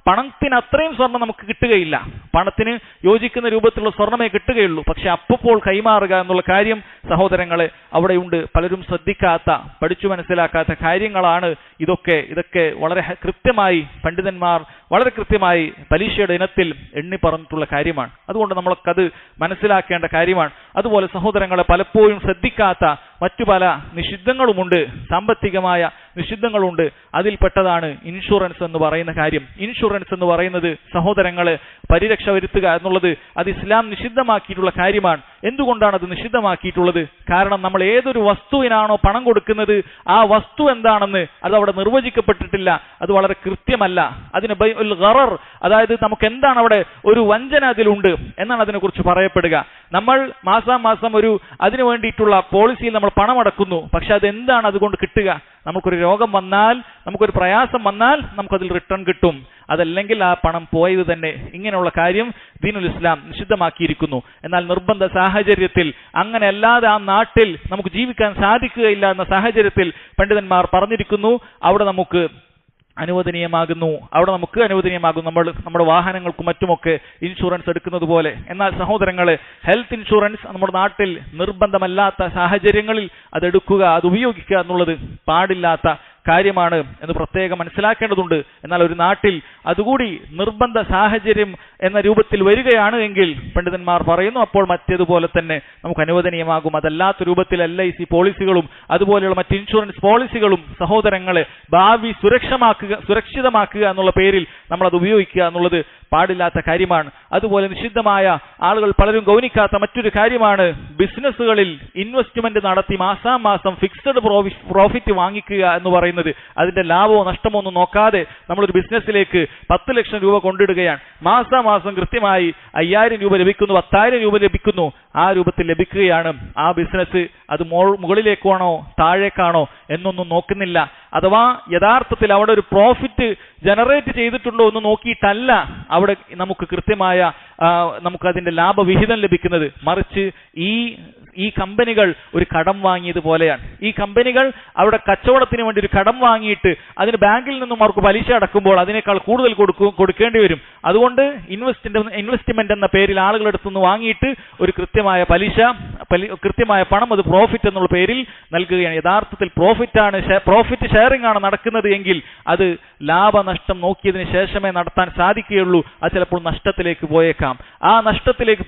A: പണത്തിന് അത്രയും സ്വർണം നമുക്ക് കിട്ടുകയില്ല, പണത്തിന് യോജിക്കുന്ന രൂപത്തിലുള്ള സ്വർണമേ കിട്ടുകയുള്ളൂ. പക്ഷെ അപ്പോൾ കൈമാറുക എന്നുള്ള കാര്യം സഹോദരങ്ങളെ അവിടെയുണ്ട്. പലരും ശ്രദ്ധിക്കാത്ത, പഠിച്ചു മനസ്സിലാക്കാത്ത കാര്യങ്ങളാണ് ഇതൊക്കെ വളരെ കൃത്യമായി പണ്ഡിതന്മാർ വളരെ കൃത്യമായി പലിശയുടെ ഇനത്തിൽ എണ്ണി പറഞ്ഞിട്ടുള്ള കാര്യമാണ്. അതുകൊണ്ട് നമ്മളൊക്കത് മനസ്സിലാക്കേണ്ട കാര്യമാണ്. അതുപോലെ സഹോദരങ്ങളെ പലപ്പോഴും ശ്രദ്ധിക്കാത്ത മറ്റു പല നിഷിദ്ധങ്ങളുമുണ്ട്. സാമ്പത്തികമായ നിഷിദ്ധങ്ങളുണ്ട്. അതിൽപ്പെട്ടതാണ് ഇൻഷുറൻസ് എന്ന് പറയുന്ന കാര്യം. ഇൻഷുറൻസ് എന്ന് പറയുന്നത് സഹോദരങ്ങളെ പരിരക്ഷ വരുത്തുക എന്നുള്ളത് അത് ഇസ്ലാം നിഷിദ്ധമാക്കിയിട്ടുള്ള കാര്യമാണ്. എന്തുകൊണ്ടാണ് അത് നിഷിദ്ധമാക്കിയിട്ടുള്ളത്? കാരണം നമ്മൾ ഏതൊരു വസ്തുവിനാണോ പണം കൊടുക്കുന്നത് ആ വസ്തു എന്താണെന്ന് അത് അവിടെ നിർവചിക്കപ്പെട്ടിട്ടില്ല. അത് വളരെ കൃത്യമല്ല. അതിന് ബൈഉൽ ഗറർ, അതായത് നമുക്ക് എന്താണ് അവിടെ ഒരു വഞ്ചന അതിലുണ്ട് എന്നാണ് അതിനെക്കുറിച്ച് പറയപ്പെടുക. നമ്മൾ മാസാമാസം അതിനു വേണ്ടിയിട്ടുള്ള പോളിസിയിൽ നമ്മൾ പണം അടക്കുന്നു. പക്ഷെ അതെന്താണ് അതുകൊണ്ട് കിട്ടുക? നമുക്കൊരു രോഗം വന്നാൽ, നമുക്കൊരു പ്രയാസം വന്നാൽ നമുക്കതിൽ റിട്ടേൺ കിട്ടും. അതല്ലെങ്കിൽ ആ പണം പോയത് തന്നെ. ഇങ്ങനെയുള്ള കാര്യം ദീനുൽ ഇസ്ലാം നിഷിദ്ധമാക്കിയിരിക്കുന്നു. എന്നാൽ നിർബന്ധ സാഹചര്യത്തിൽ, അങ്ങനെ അല്ലാതെ ആ നാട്ടിൽ നമുക്ക് ജീവിക്കാൻ സാധിക്കുകയില്ല എന്ന സാഹചര്യത്തിൽ പണ്ഡിതന്മാർ പറഞ്ഞിരിക്കുന്നു, അവിടെ നമുക്ക് അനുവദനീയമാകുന്നു. നമ്മുടെ വാഹനങ്ങൾക്കും മറ്റുമൊക്കെ ഇൻഷുറൻസ് എടുക്കുന്നത് പോലെ. എന്നാൽ സഹോദരങ്ങളെ, ഹെൽത്ത് ഇൻഷുറൻസ് നമ്മുടെ നാട്ടിൽ നിർബന്ധമല്ലാത്ത സാഹചര്യങ്ങളിൽ അതെടുക്കുക, അത് ഉപയോഗിക്കുക എന്നുള്ളത് പാടില്ലാത്ത കാര്യമാണ് എന്ന് പ്രത്യേകം മനസ്സിലാക്കേണ്ടതുണ്ട്. എന്നാൽ ഒരു നാട്ടിൽ അതുകൂടി നിർബന്ധ സാഹചര്യം എന്ന രൂപത്തിൽ വരികയാണ് എങ്കിൽ പണ്ഡിതന്മാർ പറയുന്നു, അപ്പോൾ മറ്റേതുപോലെ തന്നെ നമുക്ക് അനുവദനീയമാകും. അതല്ലാത്ത രൂപത്തിൽ LIC പോളിസികളും അതുപോലെയുള്ള മറ്റ് ഇൻഷുറൻസ് പോളിസികളും സഹോദരങ്ങളെ ഭാവി സുരക്ഷിതമാക്കുക എന്നുള്ള പേരിൽ നമ്മൾ അത് ഉപയോഗിക്കുക എന്നുള്ളത് പാടില്ലാത്ത കാര്യമാണ്. അതുപോലെ നിഷിദ്ധമായ, ആളുകൾ പലരും ഗൗനിക്കാത്ത മറ്റൊരു കാര്യമാണ് ബിസിനസ്സുകളിൽ ഇൻവെസ്റ്റ്മെന്റ് നടത്തി മാസാമാസം ഫിക്സഡ് പ്രോഫിറ്റ് വാങ്ങിക്കുക എന്ന് പറയുന്നത്. അതിന്റെ ലാഭമോ നഷ്ടമോ ഒന്നും നോക്കാതെ നമ്മളൊരു ബിസിനസ്സിലേക്ക് 10 ലക്ഷം രൂപ കൊണ്ടിടുകയാണ്. മാസാമാസം കൃത്യമായി 5000 രൂപ ലഭിക്കുന്നു, 10,000 രൂപ ലഭിക്കുന്നു. ആ രൂപത്തിൽ ലഭിക്കുകയാണ്. ആ ബിസിനസ് അത് മുകളിലേക്കാണോ താഴേക്കാണോ എന്നൊന്നും നോക്കുന്നില്ല. അഥവാ യഥാർത്ഥത്തിൽ അവിടെ ഒരു പ്രോഫിറ്റ് ജനറേറ്റ് ചെയ്തിട്ടുണ്ടോ എന്ന് നോക്കിയിട്ടല്ല അവിടെ നമുക്ക് കൃത്യമായ നമുക്കതിന്റെ ലാഭവിഹിതം ലഭിക്കുന്നത്. മറിച്ച് ഈ കമ്പനികൾ ഒരു കടം വാങ്ങിയതുപോലെയാണ്. ഈ കമ്പനികൾ അവിടെ കച്ചവടത്തിന് വേണ്ടി ഒരു കടം വാങ്ങിയിട്ട് അതിന് ബാങ്കിൽ നിന്നും അവർക്ക് പലിശ അടക്കുമ്പോൾ അതിനേക്കാൾ കൂടുതൽ കൊടുക്കേണ്ടി വരും. അതുകൊണ്ട് ഇൻവെസ്റ്റ്മെന്റ് എന്ന പേരിൽ ആളുകളെടുത്തു നിന്ന് വാങ്ങിയിട്ട് ഒരു കൃത്യമായ പണം അത് പ്രോഫിറ്റ് എന്നുള്ള പേരിൽ നൽകുകയാണ്. യഥാർത്ഥത്തിൽ പ്രോഫിറ്റ് ഷെയറിംഗ് ആണ് നടക്കുന്നത് എങ്കിൽ അത് ലാഭനഷ്ടം നോക്കിയതിന് ശേഷമേ നടത്താൻ സാധിക്കുകയുള്ളൂ. അത് ചിലപ്പോൾ നഷ്ടത്തിലേക്ക് പോയേക്കാം. ആ നഷ്ടത്തിലേക്ക്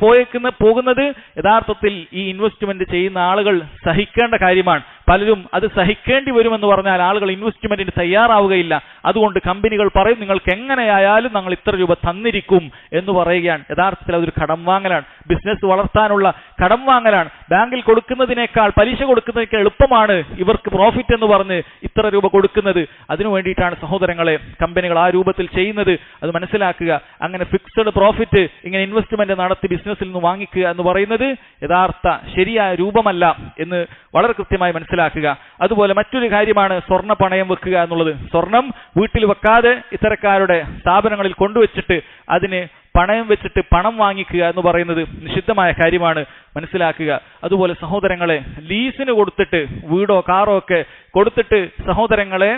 A: പോകുന്നത് യഥാർത്ഥത്തിൽ ഈ ഇൻവെസ്റ്റ്മെന്റ് ചെയ്യുന്ന ആളുകൾ സഹിക്കേണ്ട കാര്യമാണ്. പലരും അത് സഹിക്കേണ്ടി വരുമെന്ന് പറഞ്ഞാൽ ആളുകൾ ഇൻവെസ്റ്റ്മെന്റിന് തയ്യാറാവുകയില്ല. അതുകൊണ്ട് കമ്പനികൾ പറയും, നിങ്ങൾക്ക് എങ്ങനെയായാലും ഞങ്ങൾ ഇത്ര രൂപ തന്നിരിക്കും എന്ന് പറയുകയാണ്. യഥാർത്ഥത്തിൽ അതൊരു കടം വാങ്ങലാണ്. ബിസിനസ് വളർത്താനുള്ള കടം വാങ്ങലാണ്. ബാങ്കിൽ കൊടുക്കുന്നതിനേക്കാൾ, പലിശ കൊടുക്കുന്നതിനേക്കാൾ എളുപ്പമാണ് ഇവർക്ക് പ്രോഫിറ്റ് എന്ന് പറഞ്ഞ് ഇത്ര രൂപ കൊടുക്കുന്നത്. അതിനു വേണ്ടിയിട്ടാണ് സഹോദരങ്ങളെ കമ്പനികൾ ആ രൂപത്തിൽ ചെയ്യുന്നത്. അത് മനസ്സിലാക്കുക. അങ്ങനെ ഫിക്സഡ് പ്രോഫിറ്റ് ഇങ്ങനെ ഇൻവെസ്റ്റ്മെന്റ് നടത്തി ബിസിനസ്സിൽ നിന്ന് വാങ്ങിക്കുക എന്ന് പറയുന്നത് യഥാർത്ഥ ശരിയായ രൂപമല്ല എന്ന് വളരെ കൃത്യമായി മനസ്സിലാക്കുക. അതുപോലെ മറ്റൊരു കാര്യമാണ് സ്വർണ്ണ പണയം വെക്കുക എന്നുള്ളത്. സ്വർണം വീട്ടിൽ വെക്കാതെ ഇത്തരക്കാരുടെ സ്ഥാപനങ്ങളിൽ കൊണ്ടുവച്ചിട്ട് അതിന് പണയം വെച്ചിട്ട് പണം വാങ്ങിക്കുക എന്ന് പറയുന്നത് നിഷിദ്ധമായ കാര്യമാണ്, മനസ്സിലാക്കുക. അതുപോലെ സഹോദരങ്ങളെ, ലീസിന് കൊടുത്തിട്ട് വീടോ കാറോ ഒക്കെ കൊടുത്തിട്ട് സഹോദരങ്ങളെ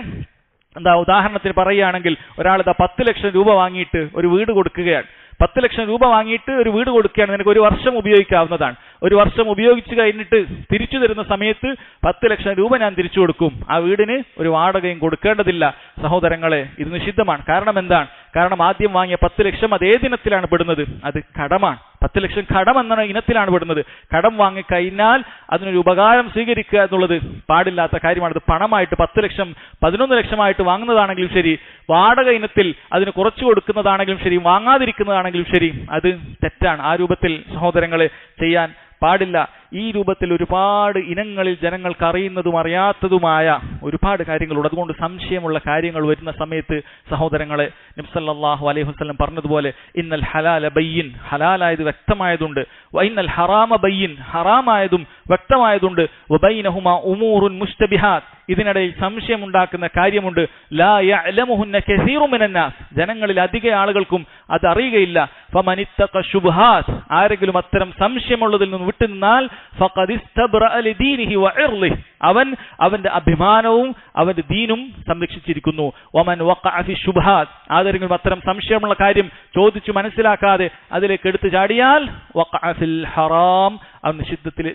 A: ഉദാഹരണത്തിന് പറയുകയാണെങ്കിൽ ഒരാൾ 10 ലക്ഷം രൂപ വാങ്ങിയിട്ട് ഒരു വീട് കൊടുക്കുകയാണ്. 10 ലക്ഷം രൂപ വാങ്ങിയിട്ട് ഒരു വീട് കൊടുക്കുകയാണ്. നിനക്ക് 1 വർഷം ഉപയോഗിക്കാവുന്നതാണ്. 1 വർഷം ഉപയോഗിച്ച് കഴിഞ്ഞിട്ട് തിരിച്ചു തരുന്ന സമയത്ത് 10 ലക്ഷം രൂപ ഞാൻ തിരിച്ചു കൊടുക്കും. ആ വീടിന് ഒരു വാടകയും കൊടുക്കേണ്ടതില്ല. സഹോദരങ്ങളെ, ഇത് നിഷിദ്ധമാണ്. കാരണം എന്താണ്? കാരണം ആദ്യം വാങ്ങിയ 10 ലക്ഷം അതേ ദിനത്തിലാണ് പെടുന്നത്. അത് കടമാണ്. 10 ലക്ഷം കടം എന്ന ഇനത്തിലാണ് പെടുന്നത്. കടം വാങ്ങിക്കഴിഞ്ഞാൽ അതിനൊരു ഉപകാരം സ്വീകരിക്കുക എന്നുള്ളത് പാടില്ലാത്ത കാര്യമാണ്. അത് പണമായിട്ട് 10 ലക്ഷം 11 ലക്ഷമായിട്ട് വാങ്ങുന്നതാണെങ്കിലും ശരി, വാടക ഇനത്തിൽ അതിന് കുറച്ചു കൊടുക്കുന്നതാണെങ്കിലും ശരി, വാങ്ങാതിരിക്കുന്നതാണെങ്കിലും ശരി, അത് തെറ്റാണ്. ആ രൂപത്തിൽ സഹോദരങ്ങളെ ചെയ്യാൻ പാടില്ല. ഈ രൂപത്തിൽ ഒരുപാട് ഇനങ്ങളിൽ ജനങ്ങൾക്ക് അറിയുന്നതും അറിയാത്തതുമായ ഒരുപാട് കാര്യങ്ങളുണ്ട്. അതുകൊണ്ട് സംശയമുള്ള കാര്യങ്ങൾ വരുന്ന സമയത്ത് സഹോദരങ്ങളെ, നബി സല്ലല്ലാഹു അലൈഹി വസല്ലം പറഞ്ഞതുപോലെ ഇന്നൽ ഹലാല ബയ്യിൻ, ഹലാലായത് വ്യക്തമായതുണ്ട്, വഇന്നൽ ഹറാമ ബയ്യിൻ, ഹറാമായതും വ്യക്തമായതുണ്ട്, വബൈനഹുമാ ഉമൂറുൻ മുസ്തബിഹാത്ത്, ഇതിനിടയിൽ സംശയമുണ്ടാക്കുന്ന കാര്യമുണ്ട്. ലാ യഅലമുഹുന്ന കസീറു മിനന്നാസ്, ജനങ്ങളിൽ അധിക ആളുകൾക്കും അത് അറിയുകയില്ല. ഫമനിത്തഖ ശുബ്ഹാത്ത്, ആരെങ്കിലും അത്തരം സംശയമുള്ളതിൽ നിന്ന് വിട്ടുനിന്നാൽ ഫഖദ് ഇസ്തബ്റഅ ലിദീനിഹി വഇർളിഹി, അവൻ അവന്റെ അഭിമാനവും അവന്റെ ദീനും സംരക്ഷിച്ചിരിക്കുന്നു. വമൻ വഖഅ ഫി ശുബ്ഹാത്ത്, ആരെങ്കിലും അത്തരം സംശയമുള്ള കാര്യം ചോദിച്ചു മനസ്സിലാക്കാതെ അതിലേക്ക് എടുത്തു ചാടിയാൽ വഖഅ ഫിൽ ഹറാം, അവൻ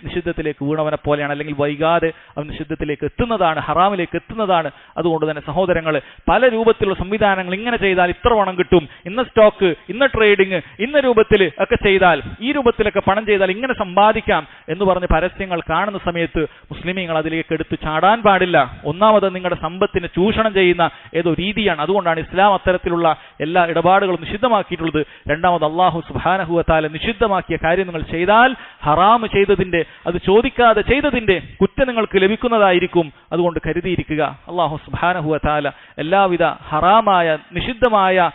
A: നിഷിദ്ധത്തിലേക്ക് വീണവനെ പോലെയാണ്, അല്ലെങ്കിൽ വൈകാതെ അവൻ നിഷിദ്ധത്തിലേക്ക് എത്തുന്നതാണ്, ഹറാമിലേക്ക് എത്തുന്നതാണ്. അതുകൊണ്ട് തന്നെ സഹോദരങ്ങൾ, പല രൂപത്തിലുള്ള സംവിധാനങ്ങൾ, ഇങ്ങനെ ചെയ്താൽ ഇത്ര പണം കിട്ടും, ഇന്ന സ്റ്റോക്ക്, ഇന്ന ട്രേഡിങ്, ഇന്ന രൂപത്തിൽ ഒക്കെ ചെയ്താൽ, ഈ രൂപത്തിലൊക്കെ പണം ചെയ്താൽ ഇങ്ങനെ സമ്പാദിക്കാം എന്ന് പറഞ്ഞ് പരസ്യങ്ങൾ കാണുന്ന സമയത്ത് മുസ്ലിമീങ്ങൾ അതിലേക്ക് എടുത്തു ചാടാൻ പാടില്ല. ഒന്നാമത് നിങ്ങളുടെ സമ്പത്തിനെ ചൂഷണം ചെയ്യുന്ന ഏതോ രീതിയാണ്. അതുകൊണ്ടാണ് ഇസ്ലാം അത്തരത്തിലുള്ള എല്ലാ ഇടപാടുകളും നിഷിദ്ധമാക്കിയിട്ടുള്ളത്. രണ്ടാമത് അല്ലാഹു സുബ്ഹാനഹു വ തആല നിഷിദ്ധമാക്കിയ കാര്യം നിങ്ങൾ ചെയ്താൽ ഹറാം ചെയ്തതിന്റെ, അത് ചോദിക്കാതെ ചെയ്തതിന്റെ കുറ്റം നിങ്ങൾക്ക് ലഭിക്കുന്നതായിരിക്കും. അതുകൊണ്ട് കരുതിയിരിക്കുക. അല്ലാഹു സുബ്ഹാനഹു വ തആല എല്ലാവിധ ഹറാമായ നിഷിദ്ധമായ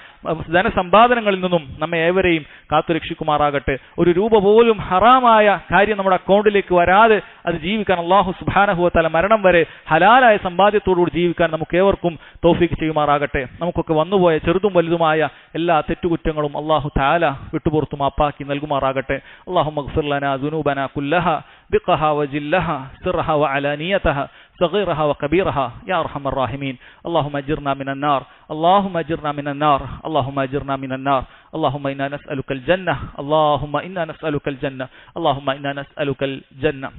A: ധനസമ്പാദനങ്ങളിൽ നിന്നും നമ്മെ ഏവരെയും കാത്തുരക്ഷിക്കുമാറാകട്ടെ. ഒരു രൂപ പോലും ഹറാമായ കാര്യം നമ്മുടെ അക്കൗണ്ടിലേക്ക് വരാതെ അത് ജീവിക്കാൻ അല്ലാഹു സുബ്ഹാനഹു വ തആല മരണം വരെ ഹലാലായ സമ്പാദ്യത്തോടുകൂടി ജീവിക്കാൻ നമുക്ക് ഏവർക്കും തൗഫീഖ് ചെയ്യുമാറാകട്ടെ. നമുക്കൊക്കെ വന്നുപോയ ചെറുതും വലുതുമായ എല്ലാ തെറ്റുകുറ്റങ്ങളും അല്ലാഹു തആല വിട്ടുപുറത്തു മാപ്പാക്കി നൽകുമാറാകട്ടെ. അല്ലാഹുമ്മ ഗ്ഫിർ ലനാ ദുനൂബനാ കുല്ലഹാ ദിഖഹാ വജില്ലഹാ സിർഹഹാ വഅലാനിയതഹാ صغيرها وكبيرها يا أرحم الراحمين. اللهم أجرنا من النار، اللهم أجرنا من النار، اللهم أجرنا من النار. اللهم إنا نسألك الجنة، اللهم إنا نسألك الجنة، اللهم إنا نسألك الجنة.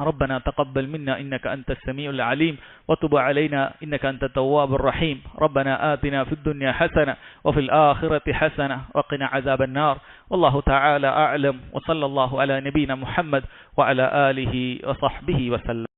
A: ربنا تقبل منا إنك أنت السميع العليم وتب علينا إنك أنت التواب الرحيم. ربنا آتنا في الدنيا حسنة وفي الآخرة حسنة وقنا عذاب النار. والله تعالى أعلم، وصلى الله على نبينا محمد وعلى آله وصحبه وسلم.